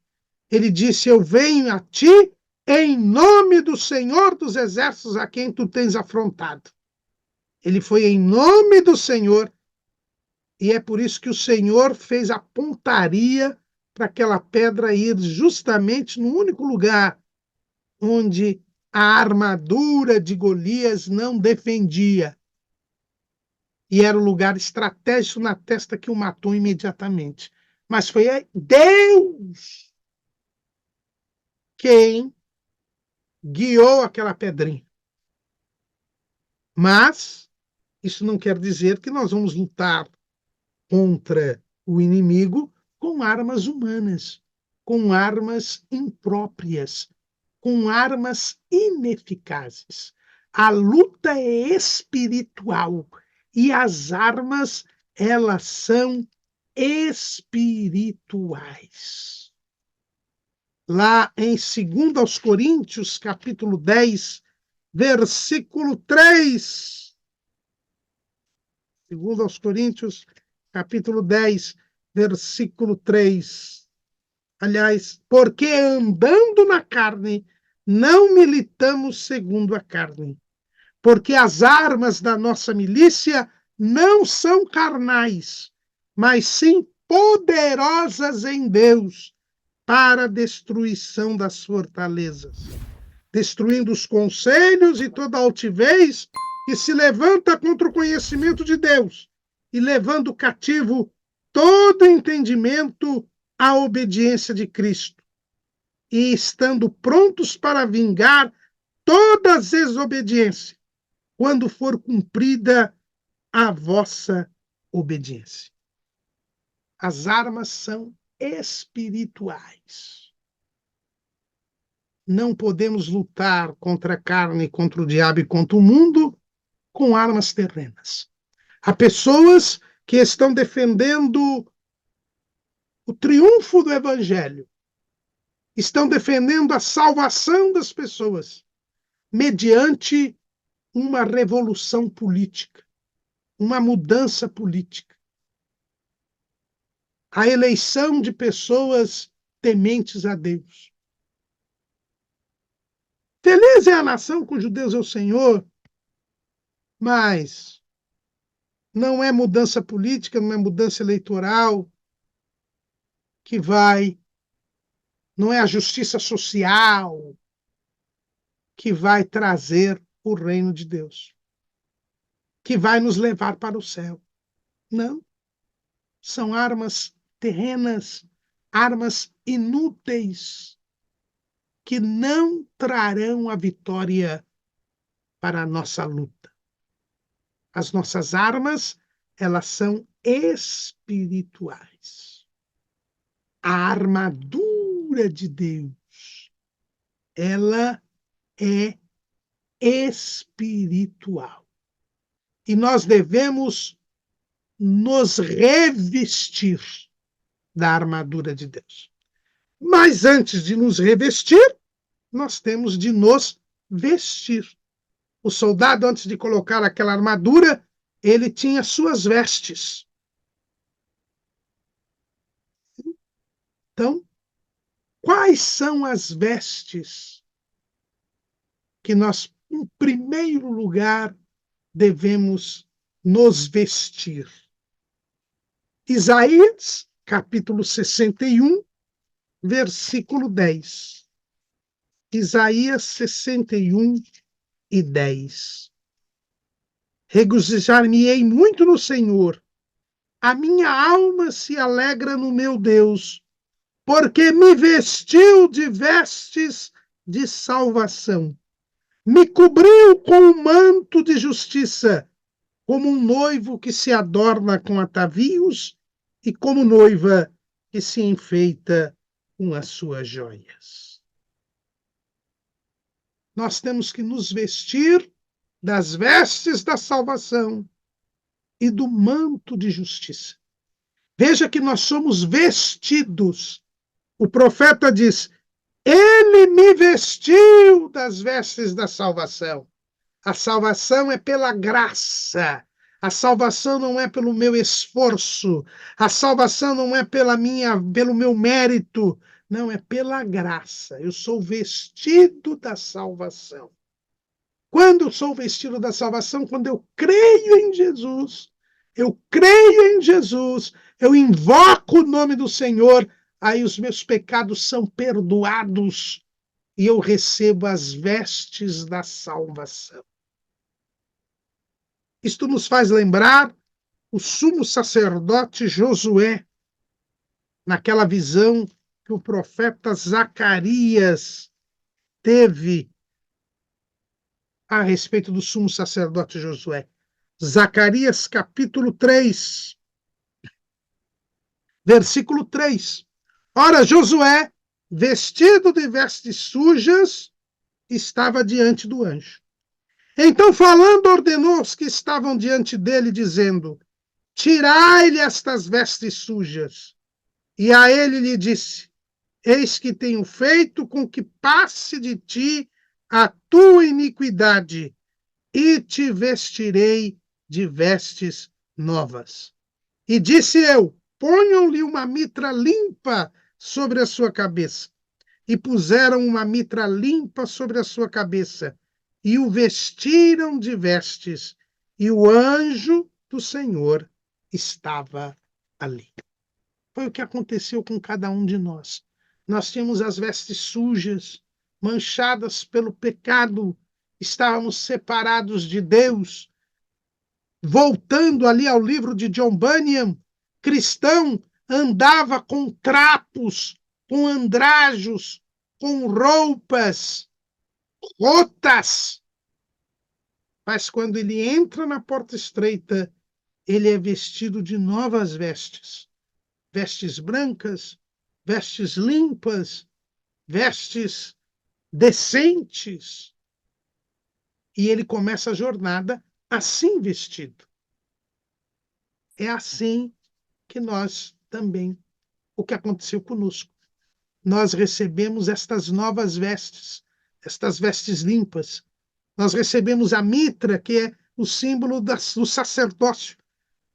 Ele disse, eu venho a ti em nome do Senhor dos Exércitos a quem tu tens afrontado. Ele foi em nome do Senhor, e é por isso que o Senhor fez a pontaria para aquela pedra ir justamente no único lugar onde a armadura de Golias não defendia. E era o lugar estratégico na testa que o matou imediatamente. Mas foi Deus quem guiou aquela pedrinha. Mas isso não quer dizer que nós vamos lutar contra o inimigo com armas humanas, com armas impróprias, com armas ineficazes. A luta é espiritual e as armas, elas são espirituais. Lá em 2 Coríntios, capítulo 10, versículo 3. 2 Coríntios, capítulo 10, versículo 3. Aliás, porque andando na carne, não militamos segundo a carne. Porque as armas da nossa milícia não são carnais, mas sim poderosas em Deus para a destruição das fortalezas, destruindo os conselhos e toda altivez que se levanta contra o conhecimento de Deus e levando cativo todo entendimento à obediência de Cristo, e estando prontos para vingar toda desobediência, quando for cumprida a vossa obediência. As armas são espirituais. Não podemos lutar contra a carne, contra o diabo e contra o mundo com armas terrenas. Há pessoas que estão defendendo o triunfo do evangelho, estão defendendo a salvação das pessoas mediante uma revolução política, uma mudança política, a eleição de pessoas tementes a Deus. Feliz é a nação cujo Deus é o Senhor, mas não é mudança política, não é mudança eleitoral que vai, não é a justiça social que vai trazer o reino de Deus, que vai nos levar para o céu. Não. São armas terrenas, armas inúteis, que não trarão a vitória para a nossa luta. As nossas armas, elas são espirituais. A armadura de Deus, ela é espiritual. E nós devemos nos revestir da armadura de Deus. Mas antes de nos revestir, nós temos de nos vestir. O soldado, antes de colocar aquela armadura, ele tinha suas vestes. Então, quais são as vestes que nós, em primeiro lugar, devemos nos vestir? Isaías, capítulo 61, versículo 10. Isaías 61 e 10. Regozijar-me-ei muito no Senhor, a minha alma se alegra no meu Deus, porque me vestiu de vestes de salvação, me cobriu com um manto de justiça, como um noivo que se adorna com atavios e como noiva que se enfeita com as suas joias. Nós temos que nos vestir das vestes da salvação e do manto de justiça. Veja que nós somos vestidos. O profeta diz: ele me vestiu das vestes da salvação. A salvação é pela graça. A salvação não é pelo meu esforço. A salvação não é pelo meu mérito. Não, é pela graça. Eu sou vestido da salvação. Quando eu sou vestido da salvação? Quando eu creio em Jesus. Eu creio em Jesus. Eu invoco o nome do Senhor. Aí os meus pecados são perdoados. E eu recebo as vestes da salvação. Isto nos faz lembrar o sumo sacerdote Josué, naquela visão que o profeta Zacarias teve a respeito do sumo sacerdote Josué. Zacarias capítulo 3, versículo 3. Ora, Josué, vestido de vestes sujas, estava diante do anjo. Então, falando, ordenou os que estavam diante dele, dizendo: tirai-lhe estas vestes sujas. E a ele lhe disse: eis que tenho feito com que passe de ti a tua iniquidade, e te vestirei de vestes novas. E disse eu: ponham-lhe uma mitra limpa sobre a sua cabeça. E puseram uma mitra limpa sobre a sua cabeça, e o vestiram de vestes, e o anjo do Senhor estava ali. Foi o que aconteceu com cada um de nós. Nós tínhamos as vestes sujas, manchadas pelo pecado, estávamos separados de Deus. Voltando ali ao livro de John Bunyan, cristão andava com trapos, com andrajos, com roupas rotas. Mas quando ele entra na porta estreita, ele é vestido de novas vestes. Vestes brancas, vestes limpas, vestes decentes. E ele começa a jornada assim vestido. É assim que nós também, o que aconteceu conosco. Nós recebemos estas novas vestes, estas vestes limpas. Nós recebemos a mitra, que é o símbolo do sacerdócio.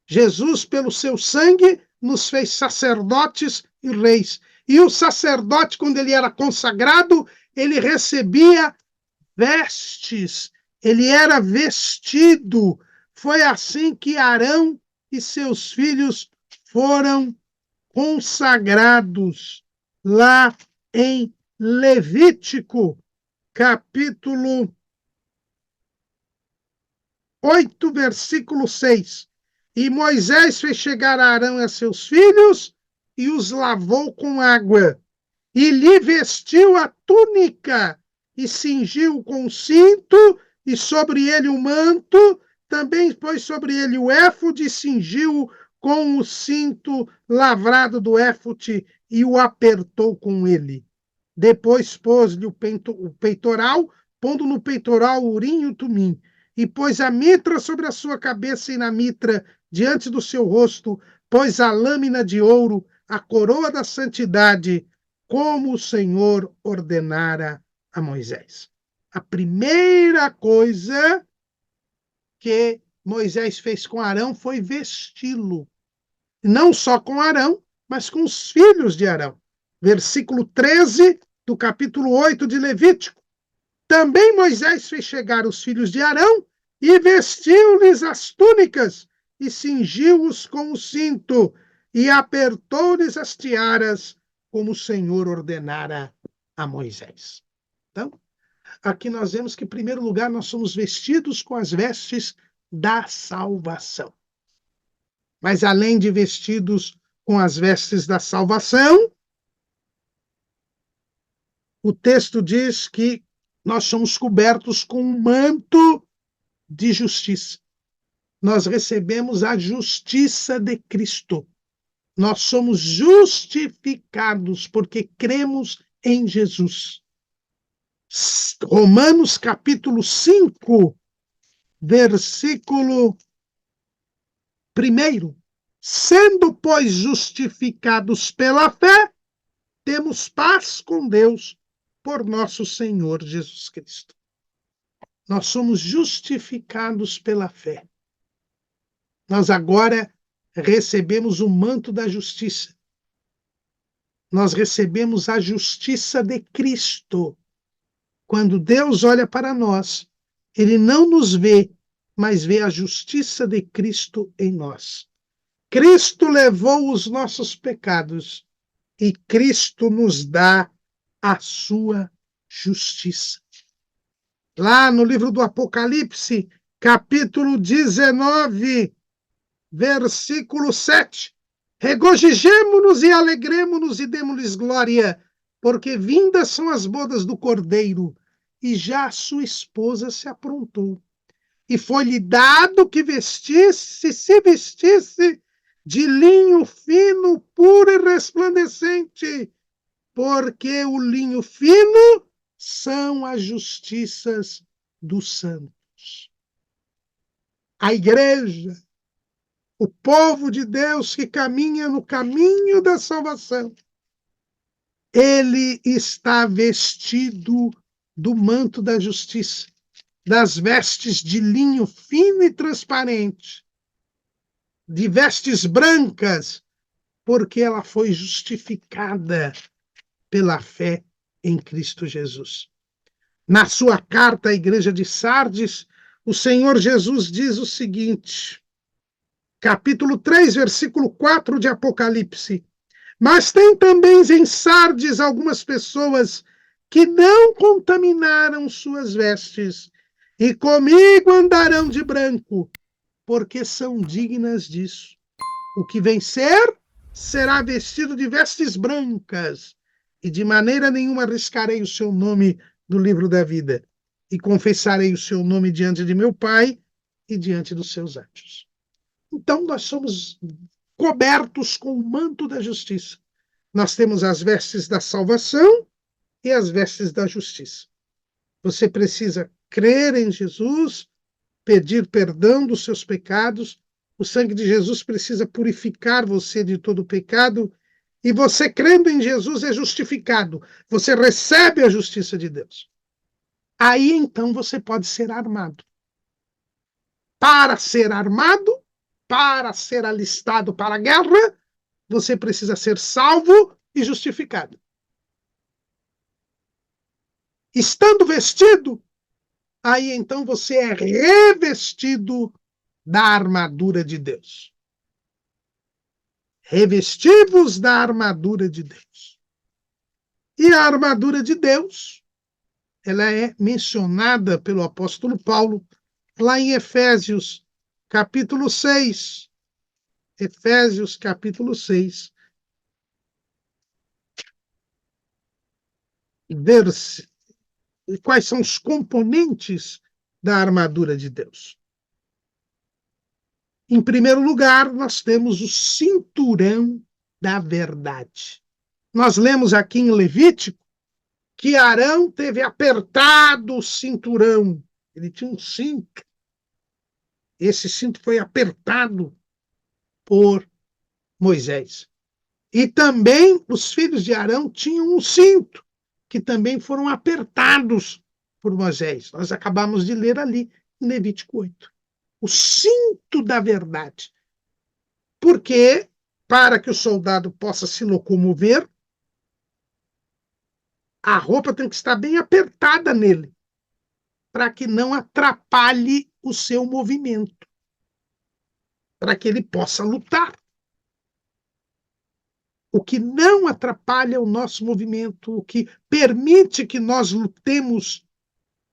Jesus, pelo seu sangue, nos fez sacerdotes e reis. E o sacerdote, quando ele era consagrado, ele recebia vestes, ele era vestido. Foi assim que Arão e seus filhos foram consagrados lá em Levítico, capítulo 8, versículo 6. E Moisés fez chegar a Arão e a seus filhos e os lavou com água, e lhe vestiu a túnica, e cingiu com o cinto, e sobre ele o manto, também pôs sobre ele o éfode, e cingiu com o cinto lavrado do éfode, e o apertou com ele. Depois pôs-lhe o peitoral, pondo no peitoral o urim e o tumim, e pôs a mitra sobre a sua cabeça, e na mitra, diante do seu rosto, pôs a lâmina de ouro, a coroa da santidade, como o Senhor ordenara a Moisés. A primeira coisa que Moisés fez com Arão foi vesti-lo. Não só com Arão, mas com os filhos de Arão. Versículo 13 do capítulo 8 de Levítico. Também Moisés fez chegar os filhos de Arão e vestiu-lhes as túnicas e cingiu-os com o cinto e apertou-lhes as tiaras, como o Senhor ordenara a Moisés. Então, aqui nós vemos que, em primeiro lugar, nós somos vestidos com as vestes da salvação. Mas, além de vestidos com as vestes da salvação, o texto diz que nós somos cobertos com um manto de justiça. Nós recebemos a justiça de Cristo. Nós somos justificados porque cremos em Jesus. Romanos capítulo 5, versículo 1. Sendo, pois, justificados pela fé, temos paz com Deus por nosso Senhor Jesus Cristo. Nós somos justificados pela fé. Nós agora recebemos o manto da justiça. Nós recebemos a justiça de Cristo. Quando Deus olha para nós, ele não nos vê, mas vê a justiça de Cristo em nós. Cristo levou os nossos pecados e Cristo nos dá a sua justiça. Lá no livro do Apocalipse, capítulo 19, versículo 7. Regozijemo-nos e alegremo-nos e demos-lhes glória, porque vindas são as bodas do Cordeiro, e já a sua esposa se aprontou. E foi-lhe dado que se vestisse de linho fino, puro e resplandecente, porque o linho fino são as justiças dos santos. A igreja, o povo de Deus que caminha no caminho da salvação, ele está vestido do manto da justiça, das vestes de linho fino e transparente, de vestes brancas, porque ela foi justificada pela fé em Cristo Jesus. Na sua carta à igreja de Sardes, o Senhor Jesus diz o seguinte, capítulo 3, versículo 4 de Apocalipse: Mas tem também em Sardes algumas pessoas que não contaminaram suas vestes, e comigo andarão de branco, porque são dignas disso. O que vencer será vestido de vestes brancas, e de maneira nenhuma arriscarei o seu nome do livro da vida, e confessarei o seu nome diante de meu Pai e diante dos seus anjos. Então, nós somos cobertos com o manto da justiça. Nós temos as vestes da salvação e as vestes da justiça. Você precisa crer em Jesus, pedir perdão dos seus pecados. O sangue de Jesus precisa purificar você de todo pecado. E você, crendo em Jesus, é justificado. Você recebe a justiça de Deus. Aí, então, você pode ser armado. Para ser armado, para ser alistado para a guerra, você precisa ser salvo e justificado. Estando vestido, aí então você é revestido da armadura de Deus. Revesti-vos da armadura de Deus. E a armadura de Deus, ela é mencionada pelo apóstolo Paulo lá em Efésios, capítulo 6. Efésios, capítulo 6. Quais são os componentes da armadura de Deus? Em primeiro lugar, nós temos o cinturão da verdade. Nós lemos aqui em Levítico que Arão teve apertado o cinturão. Ele tinha um cinto. Esse cinto foi apertado por Moisés. E também os filhos de Arão tinham um cinto, que também foram apertados por Moisés. Nós acabamos de ler ali em Levítico 8. O cinto da verdade. Porque, para que o soldado possa se locomover, a roupa tem que estar bem apertada nele, para que não atrapalhe o seu movimento, para que ele possa lutar. O que não atrapalha o nosso movimento, o que permite que nós lutemos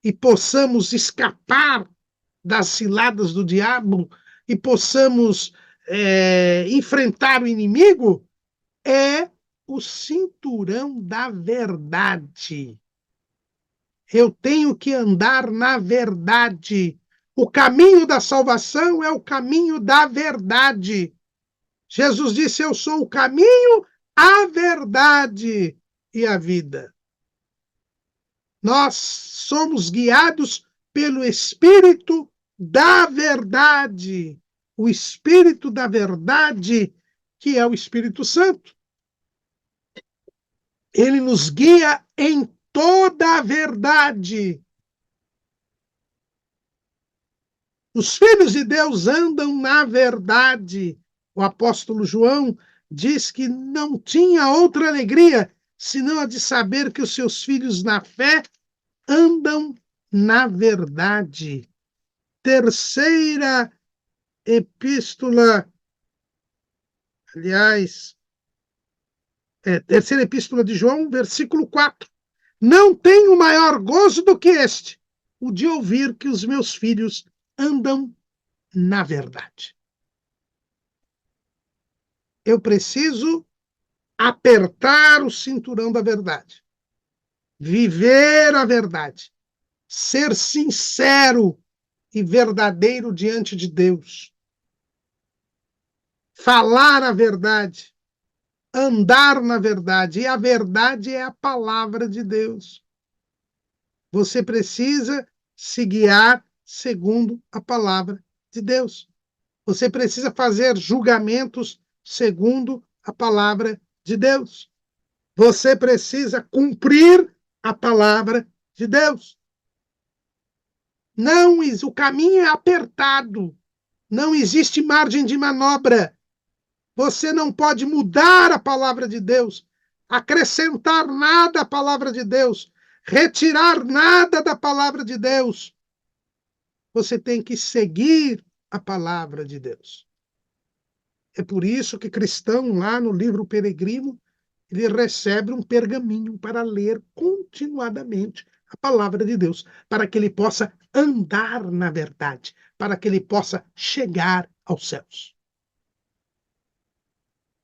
e possamos escapar das ciladas do diabo e possamos enfrentar o inimigo, é o cinturão da verdade. Eu tenho que andar na verdade. O caminho da salvação é o caminho da verdade. Jesus disse: eu sou o caminho, a verdade e a vida. Nós somos guiados pelo Espírito da verdade. O Espírito da verdade, que é o Espírito Santo. Ele nos guia em toda a verdade. Os filhos de Deus andam na verdade. O apóstolo João diz que não tinha outra alegria senão a de saber que os seus filhos na fé andam na verdade. Terceira epístola, terceira epístola de João, versículo 4. Não tenho maior gozo do que este, o de ouvir que os meus filhos andam na verdade. Eu preciso apertar o cinturão da verdade, viver a verdade, ser sincero e verdadeiro diante de Deus, falar a verdade, andar na verdade, e a verdade é a palavra de Deus. Você precisa se guiar segundo a palavra de Deus. Você precisa fazer julgamentos segundo a palavra de Deus. Você precisa cumprir a palavra de Deus. Não, o caminho é apertado. Não existe margem de manobra. Você não pode mudar a palavra de Deus, acrescentar nada à palavra de Deus, retirar nada da palavra de Deus. Você tem que seguir a palavra de Deus. É por isso que cristão, lá no livro Peregrino, ele recebe um pergaminho para ler continuadamente a palavra de Deus, para que ele possa andar na verdade, para que ele possa chegar aos céus.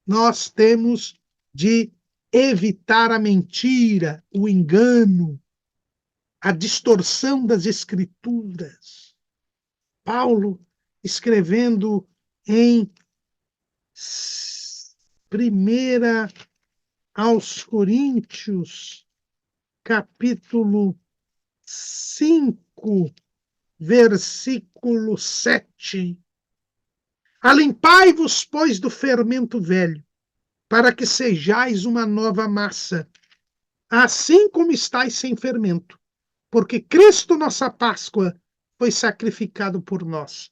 Nós temos de evitar a mentira, o engano, a distorção das escrituras. Paulo, escrevendo em 1 aos Coríntios, capítulo 5, versículo 7. Alimpai-vos, pois, do fermento velho, para que sejais uma nova massa, assim como estáis sem fermento, porque Cristo, nossa Páscoa, foi sacrificado por nós.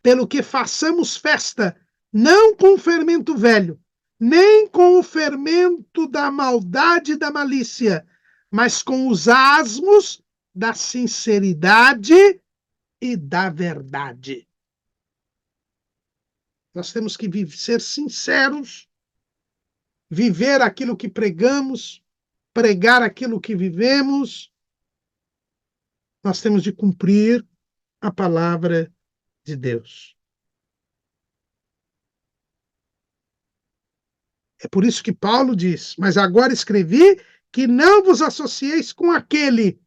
Pelo que façamos festa, não com o fermento velho, nem com o fermento da maldade e da malícia, mas com os asmos da sinceridade e da verdade. Nós temos que ser sinceros, viver aquilo que pregamos, pregar aquilo que vivemos. Nós temos de cumprir a palavra de Deus. É por isso que Paulo diz: mas agora escrevi que não vos associeis com aquele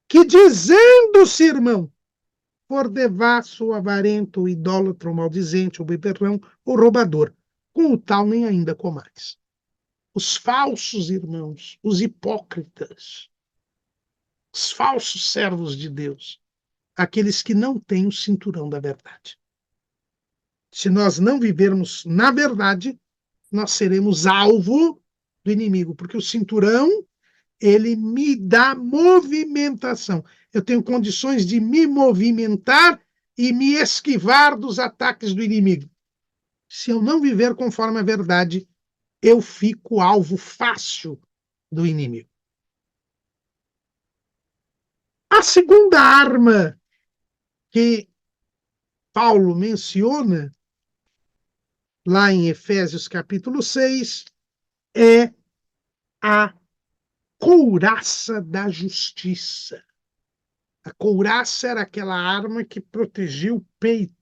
que, dizendo-se irmão, for devasso, ou avarento, ou idólatra, ou maldizente, ou beberrão, ou roubador. Com o tal nem ainda comais. Os falsos irmãos, os hipócritas, os falsos servos de Deus, aqueles que não têm o cinturão da verdade. Se nós não vivermos na verdade, nós seremos alvo do inimigo, porque o cinturão, ele me dá movimentação. Eu tenho condições de me movimentar e me esquivar dos ataques do inimigo. Se eu não viver conforme a verdade, eu fico alvo fácil do inimigo. A segunda arma que Paulo menciona lá em Efésios capítulo 6 é a couraça da justiça. A couraça era aquela arma que protegia o peito,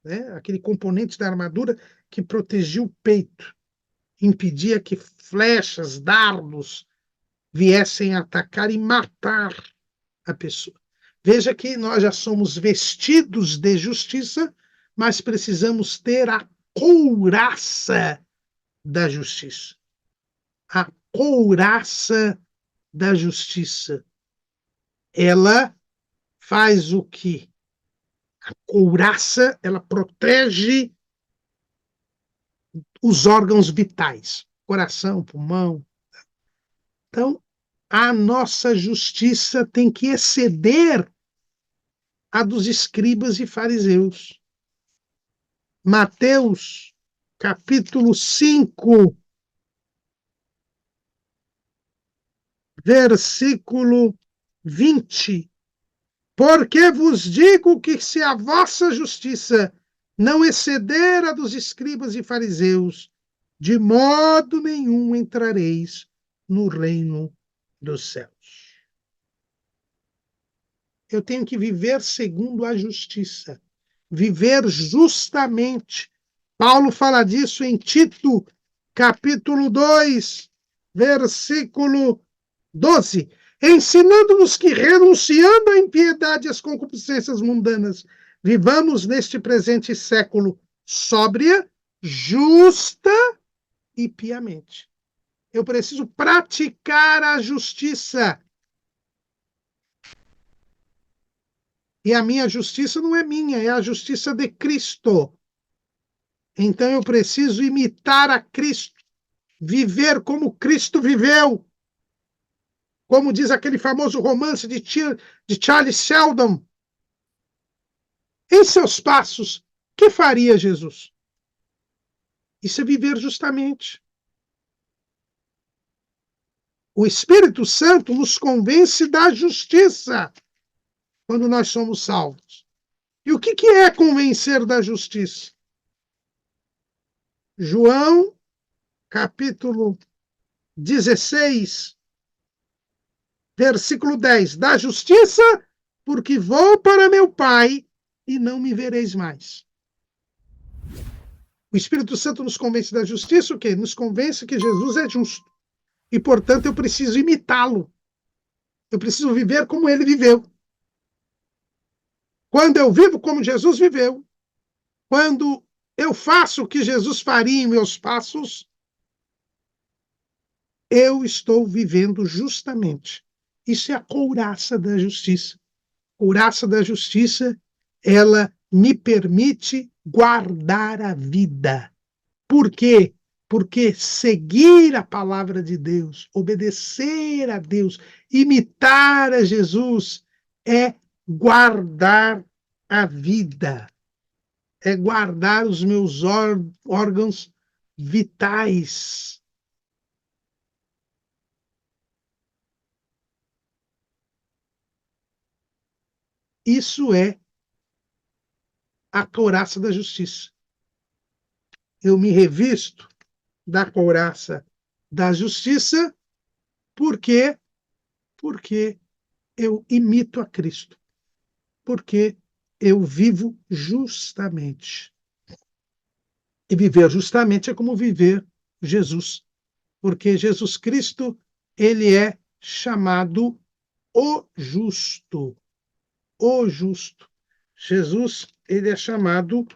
né? Aquele componente da armadura que protegia o peito, impedia que flechas, dardos viessem atacar e matar a pessoa. Veja que nós já somos vestidos de justiça, mas precisamos ter a couraça da justiça. A couraça da justiça. Ela faz o quê? A couraça, ela protege os órgãos vitais, coração, pulmão. Então, a nossa justiça tem que exceder a dos escribas e fariseus. Mateus, capítulo 5, versículo 20. Porque vos digo que se a vossa justiça não exceder a dos escribas e fariseus, de modo nenhum entrareis no reino dos céus. Eu tenho que viver segundo a justiça, viver justamente. Paulo fala disso em Tito, capítulo 2, versículo 12. Ensinando-nos que, renunciando à impiedade e às concupiscências mundanas, vivamos neste presente século sóbria, justa e piamente. Eu preciso praticar a justiça. E a minha justiça não é minha, é a justiça de Cristo. Então eu preciso imitar a Cristo, viver como Cristo viveu. Como diz aquele famoso romance de Charles Sheldon. Em seus passos, que faria Jesus? Isso é viver justamente. O Espírito Santo nos convence da justiça quando nós somos salvos. E o que é convencer da justiça? João, capítulo 16, versículo 10. Da justiça, porque vou para meu Pai e não me vereis mais. O Espírito Santo nos convence da justiça, o quê? Nos convence que Jesus é justo. E, portanto, eu preciso imitá-lo. Eu preciso viver como ele viveu. Quando eu vivo como Jesus viveu, quando eu faço o que Jesus faria em meus passos, eu estou vivendo justamente. Isso é a couraça da justiça. A couraça da justiça, ela me permite guardar a vida. Por quê? Porque seguir a palavra de Deus, obedecer a Deus, imitar a Jesus, é guardar a vida, é guardar os meus órgãos vitais. Isso é a couraça da justiça. Eu me revisto da couraça da justiça, por quê? Porque eu imito a Cristo, porque eu vivo justamente. E viver justamente é como viver Jesus, porque Jesus Cristo, ele é chamado o justo. O justo. Jesus, ele é chamado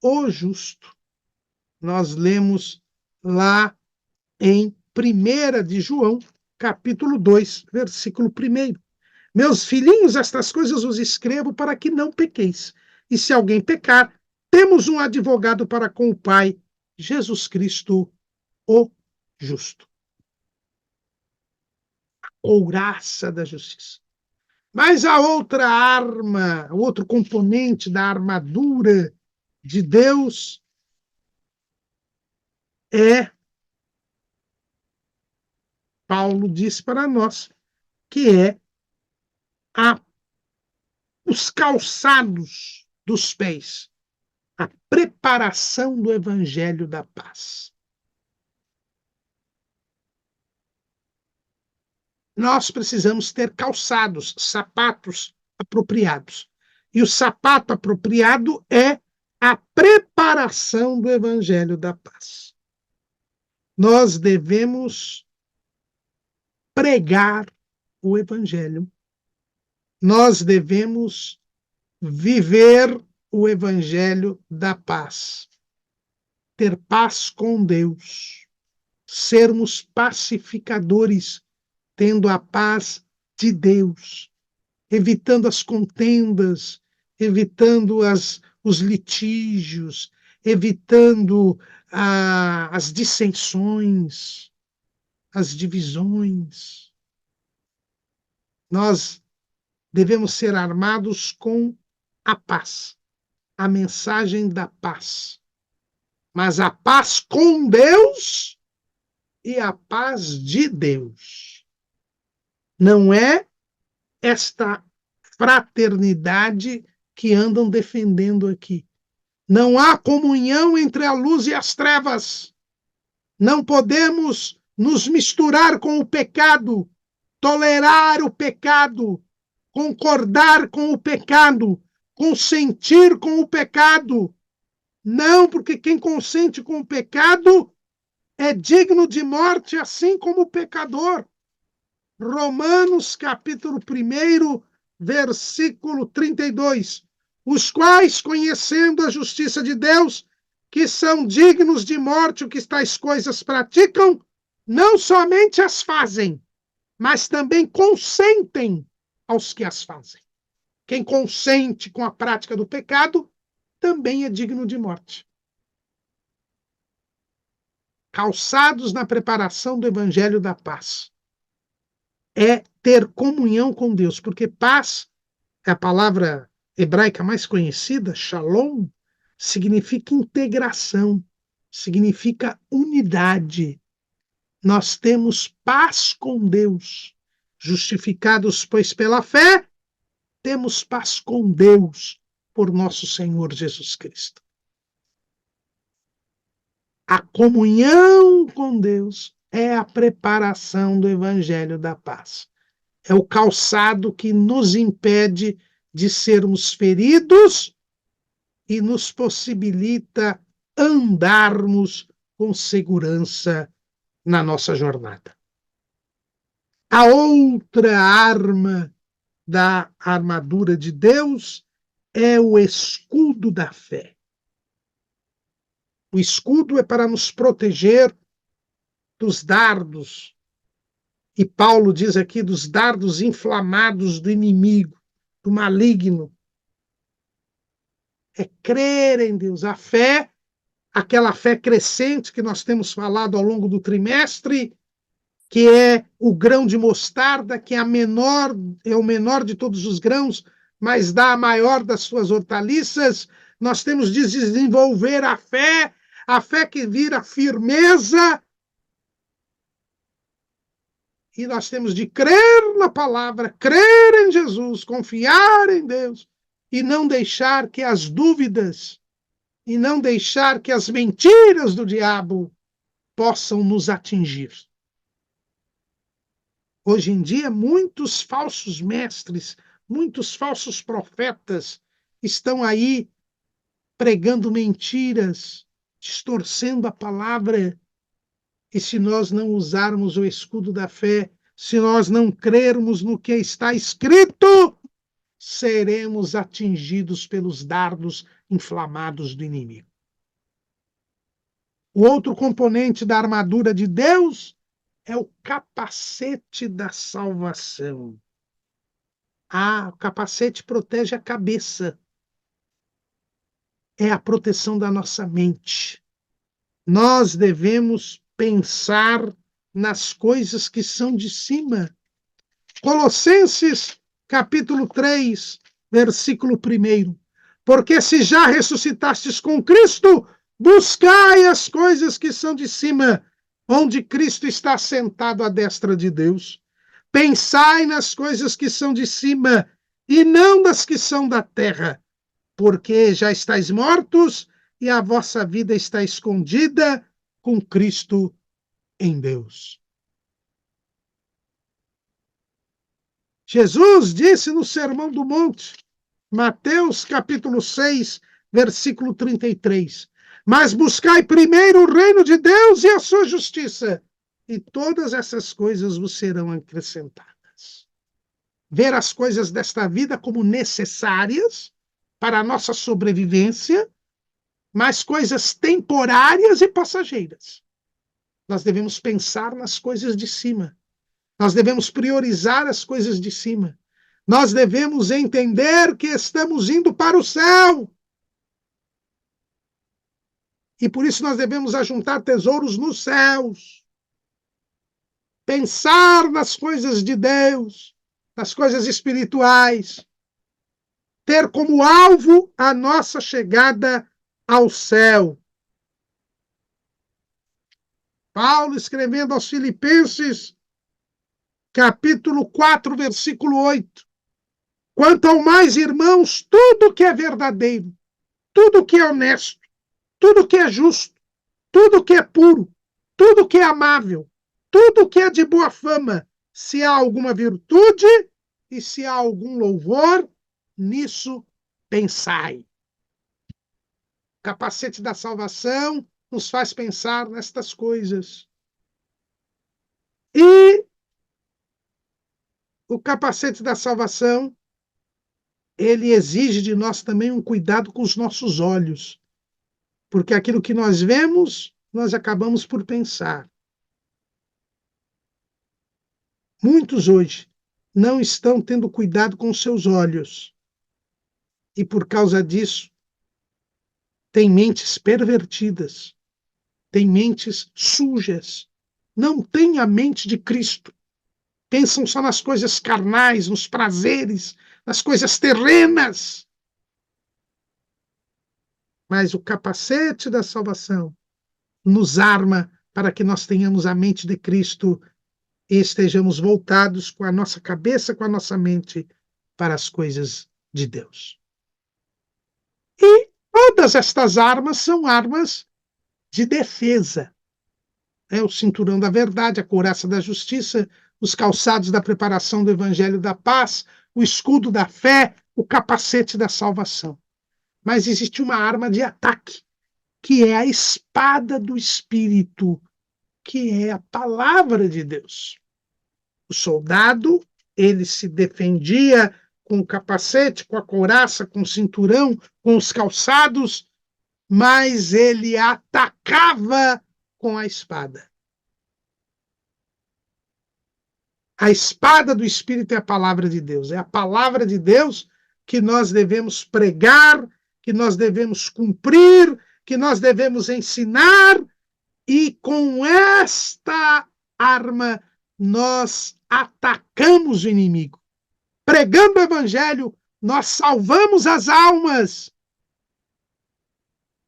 o justo. Nós lemos lá em 1 de João, capítulo 2, versículo 1. Meus filhinhos, estas coisas vos escrevo para que não pequeis. E se alguém pecar, temos um advogado para com o Pai, Jesus Cristo, o justo. A couraça da justiça. Mas a outra arma, o outro componente da armadura de Deus é, Paulo diz para nós, que é a, os calçados dos pés, a preparação do evangelho da paz. Nós precisamos ter calçados, sapatos apropriados. E o sapato apropriado é a preparação do evangelho da paz. Nós devemos pregar o evangelho. Nós devemos viver o evangelho da paz. Ter paz com Deus. Sermos pacificadores, tendo a paz de Deus, evitando as contendas, evitando os litígios, evitando as dissensões, as divisões. Nós devemos ser armados com a paz, a mensagem da paz. Mas a paz com Deus e a paz de Deus. Não é esta fraternidade que andam defendendo aqui. Não há comunhão entre a luz e as trevas. Não podemos nos misturar com o pecado, tolerar o pecado, concordar com o pecado, consentir com o pecado. Não, porque quem consente com o pecado é digno de morte, assim como o pecador. Romanos, capítulo 1, versículo 32. Os quais, conhecendo a justiça de Deus, que são dignos de morte o que tais coisas praticam, não somente as fazem, mas também consentem aos que as fazem. Quem consente com a prática do pecado também é digno de morte. Calçados na preparação do evangelho da paz. É ter comunhão com Deus, porque paz é a palavra hebraica mais conhecida, shalom, significa integração, significa unidade. Nós temos paz com Deus. Justificados, pois, pela fé, temos paz com Deus por nosso Senhor Jesus Cristo. A comunhão com Deus é a preparação do evangelho da paz. É o calçado que nos impede de sermos feridos e nos possibilita andarmos com segurança na nossa jornada. A outra arma da armadura de Deus é o escudo da fé. O escudo é para nos proteger dos dardos, e Paulo diz aqui, dos dardos inflamados do inimigo, do maligno. É crer em Deus. A fé, aquela fé crescente que nós temos falado ao longo do trimestre, que é o grão de mostarda, que é o menor de todos os grãos, mas dá a maior das suas hortaliças. Nós temos de desenvolver a fé que vira firmeza, e nós temos de crer na palavra, crer em Jesus, confiar em Deus, e não deixar que as dúvidas, e não deixar que as mentiras do diabo possam nos atingir. Hoje em dia, muitos falsos mestres, muitos falsos profetas estão aí pregando mentiras, distorcendo a palavra. E se nós não usarmos o escudo da fé, se nós não crermos no que está escrito, seremos atingidos pelos dardos inflamados do inimigo. O outro componente da armadura de Deus é o capacete da salvação. O capacete protege a cabeça. É a proteção da nossa mente. Nós devemos pensar nas coisas que são de cima. Colossenses, capítulo 3, versículo 1. Porque se já ressuscitastes com Cristo, buscai as coisas que são de cima, onde Cristo está sentado à destra de Deus. Pensai nas coisas que são de cima, e não das que são da terra, porque já estáis mortos, e a vossa vida está escondida com Cristo em Deus. Jesus disse no Sermão do Monte, Mateus capítulo 6, versículo 33, mas buscai primeiro o reino de Deus e a sua justiça, e todas essas coisas vos serão acrescentadas. Ver as coisas desta vida como necessárias para a nossa sobrevivência, mas coisas temporárias e passageiras. Nós devemos pensar nas coisas de cima. Nós devemos priorizar as coisas de cima. Nós devemos entender que estamos indo para o céu. E por isso nós devemos ajuntar tesouros nos céus. Pensar nas coisas de Deus, nas coisas espirituais. Ter como alvo a nossa chegada ao céu. Paulo, escrevendo aos Filipenses, capítulo 4, versículo 8. Quanto ao mais, irmãos, tudo que é verdadeiro, tudo que é honesto, tudo que é justo, tudo que é puro, tudo que é amável, tudo que é de boa fama, se há alguma virtude e se há algum louvor, nisso pensai. O capacete da salvação nos faz pensar nestas coisas. E o capacete da salvação, ele exige de nós também um cuidado com os nossos olhos, porque aquilo que nós vemos, nós acabamos por pensar. Muitos hoje não estão tendo cuidado com os seus olhos, e por causa disso, têm mentes pervertidas, têm mentes sujas, não têm a mente de Cristo. Pensam só nas coisas carnais, nos prazeres, nas coisas terrenas. Mas o capacete da salvação nos arma para que nós tenhamos a mente de Cristo e estejamos voltados com a nossa cabeça, com a nossa mente para as coisas de Deus. E todas estas armas são armas de defesa. É o cinturão da verdade, a couraça da justiça, os calçados da preparação do evangelho da paz, o escudo da fé, o capacete da salvação. Mas existe uma arma de ataque, que é a espada do Espírito, que é a palavra de Deus. O soldado, ele se defendia com o capacete, com a couraça, com o cinturão, com os calçados, mas ele atacava com a espada. A espada do Espírito é a palavra de Deus. É a palavra de Deus que nós devemos pregar, que nós devemos cumprir, que nós devemos ensinar, e com esta arma nós atacamos o inimigo. Pregando o evangelho, nós salvamos as almas.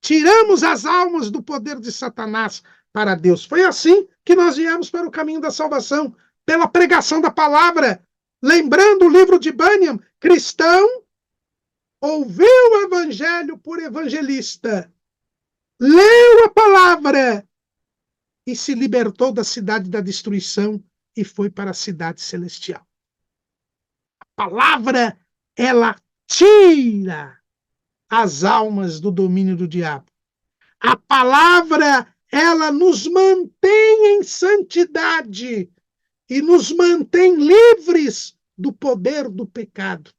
Tiramos as almas do poder de Satanás para Deus. Foi assim que nós viemos para o caminho da salvação, pela pregação da palavra. Lembrando o livro de Bunyan, cristão ouviu o evangelho por evangelista, leu a palavra e se libertou da cidade da destruição e foi para a cidade celestial. A palavra, ela tira as almas do domínio do diabo. A palavra, ela nos mantém em santidade e nos mantém livres do poder do pecado.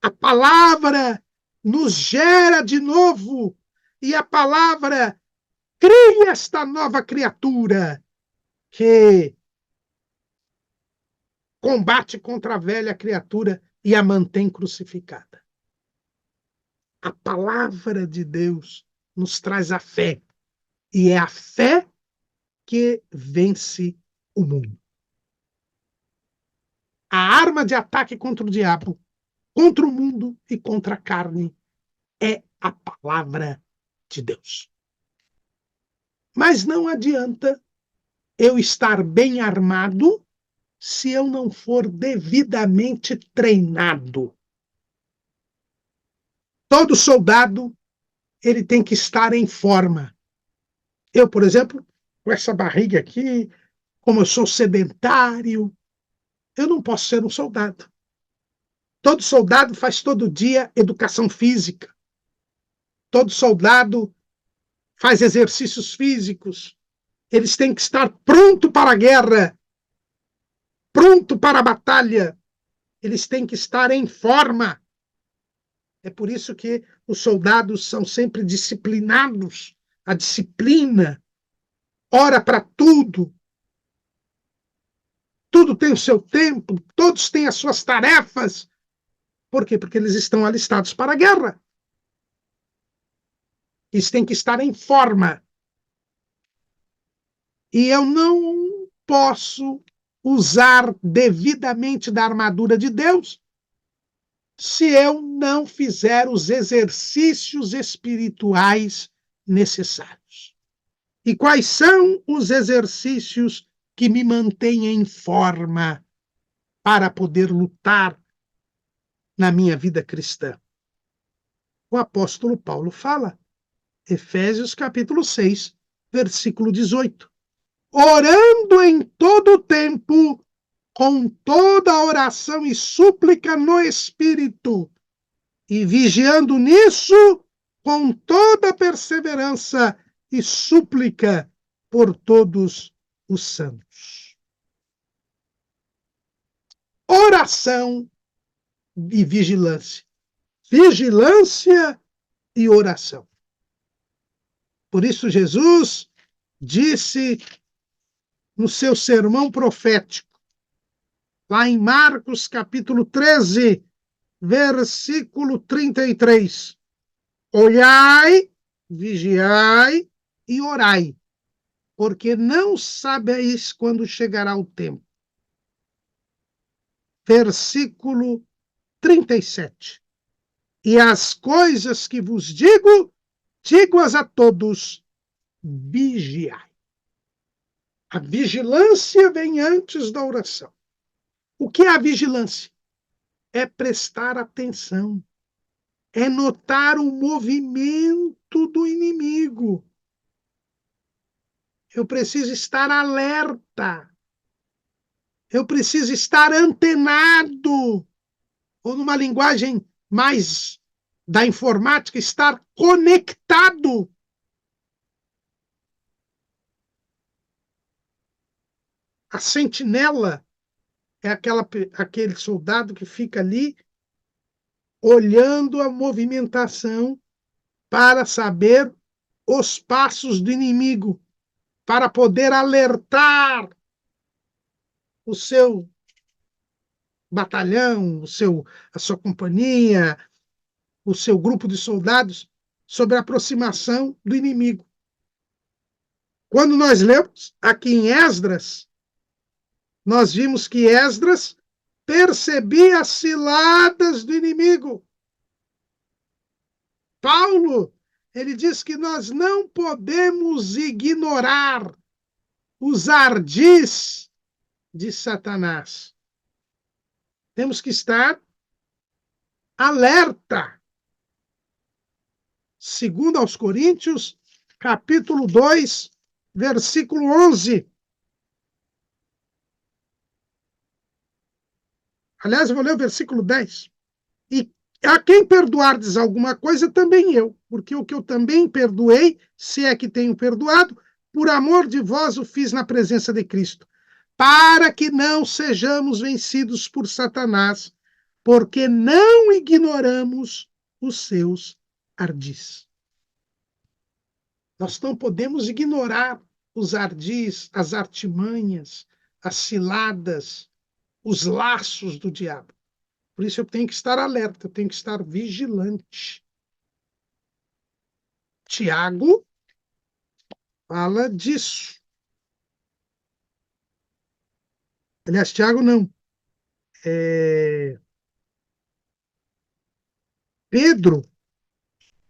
A palavra nos gera de novo e a palavra cria esta nova criatura que combate contra a velha criatura e a mantém crucificada. A palavra de Deus nos traz a fé, e é a fé que vence o mundo. A arma de ataque contra o diabo, contra o mundo e contra a carne é a palavra de Deus. Mas não adianta eu estar bem armado se eu não for devidamente treinado. Todo soldado, ele tem que estar em forma. Eu, por exemplo, com essa barriga aqui, como eu sou sedentário, eu não posso ser um soldado. Todo soldado faz todo dia educação física. Todo soldado faz exercícios físicos. Eles têm que estar pronto para a guerra, pronto para a batalha. Eles têm que estar em forma. É por isso que os soldados são sempre disciplinados. A disciplina, ora para tudo. Tudo tem o seu tempo, todos têm as suas tarefas. Por quê? Porque eles estão alistados para a guerra. Eles têm que estar em forma. E eu não posso usar devidamente da armadura de Deus se eu não fizer os exercícios espirituais necessários. E quais são os exercícios que me mantêm em forma para poder lutar na minha vida cristã? O apóstolo Paulo fala, Efésios capítulo 6, versículo 18. Orando em todo o tempo, com toda oração e súplica no Espírito, e vigiando nisso com toda perseverança e súplica por todos os santos. Oração e vigilância. Vigilância e oração. Por isso Jesus disse no seu sermão profético, lá em Marcos capítulo 13, versículo 33. Olhai, vigiai e orai, porque não sabeis quando chegará o tempo. Versículo 37. E as coisas que vos digo, digo-as a todos, vigiai. A vigilância vem antes da oração. O que é a vigilância? É prestar atenção, é notar o movimento do inimigo, Eu preciso estar alerta. Eu preciso estar antenado. Ou numa linguagem mais da informática, estar conectado. A sentinela é aquele soldado que fica ali olhando a movimentação para saber os passos do inimigo, para poder alertar o seu batalhão, a sua companhia, o seu grupo de soldados sobre a aproximação do inimigo. Quando nós lemos aqui em Esdras, nós vimos que Esdras percebia as ciladas do inimigo. Paulo, ele diz que nós não podemos ignorar os ardis de Satanás. Temos que estar alerta. Segundo aos Coríntios, capítulo 2, versículo 11. Aliás, eu vou ler o versículo 10. E a quem perdoardes alguma coisa, também eu, porque o que eu também perdoei, se é que tenho perdoado, por amor de vós o fiz na presença de Cristo, para que não sejamos vencidos por Satanás, porque não ignoramos os seus ardis. Nós não podemos ignorar os ardis, as artimanhas, as ciladas, os laços do diabo. Por isso eu tenho que estar alerta, eu tenho que estar vigilante. Tiago fala disso. Aliás, Tiago não. Pedro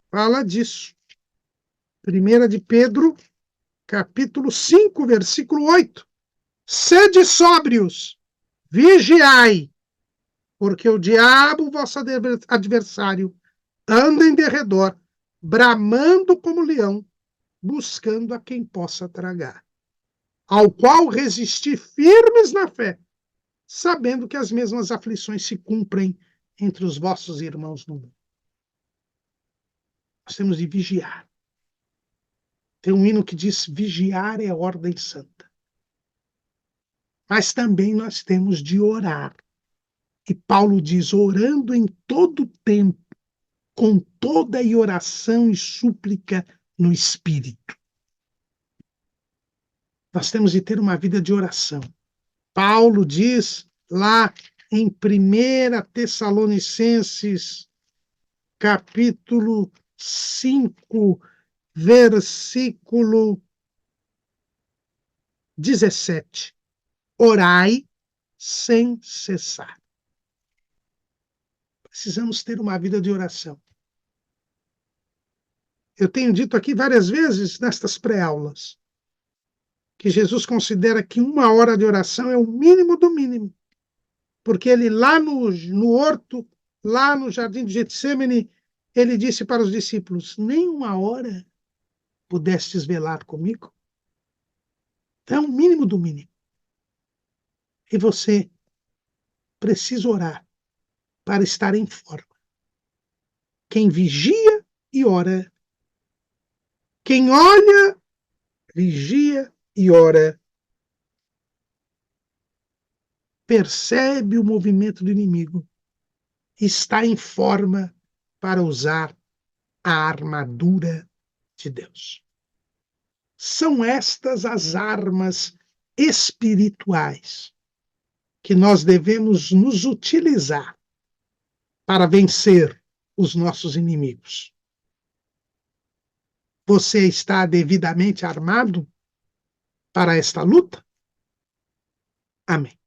fala disso. 1 de Pedro, capítulo 5, versículo 8. Sede sóbrios, vigiai, porque o diabo, vosso adversário, anda em derredor, bramando como leão, buscando a quem possa tragar, ao qual resistir firmes na fé, sabendo que as mesmas aflições se cumprem entre os vossos irmãos no mundo. Nós temos de vigiar. Tem um hino que diz: vigiar é ordem santa. Mas também nós temos de orar. E Paulo diz: orando em todo tempo, com toda a oração e súplica no Espírito. Nós temos de ter uma vida de oração. Paulo diz lá em 1 Tessalonicenses, capítulo 5, versículo 17. Orai sem cessar. Precisamos ter uma vida de oração. Eu tenho dito aqui várias vezes nestas pré-aulas que Jesus considera que 1 hora de oração é o mínimo do mínimo. Porque ele lá no horto, lá no jardim de Getsêmani, ele disse para os discípulos: nem 1 hora pudestes velar comigo? Então, é o mínimo do mínimo. E você precisa orar para estar em forma. Quem vigia e ora. Quem olha, vigia e ora. Percebe o movimento do inimigo. Está em forma para usar a armadura de Deus. São estas as armas espirituais que nós devemos nos utilizar para vencer os nossos inimigos. Você está devidamente armado para esta luta? Amém.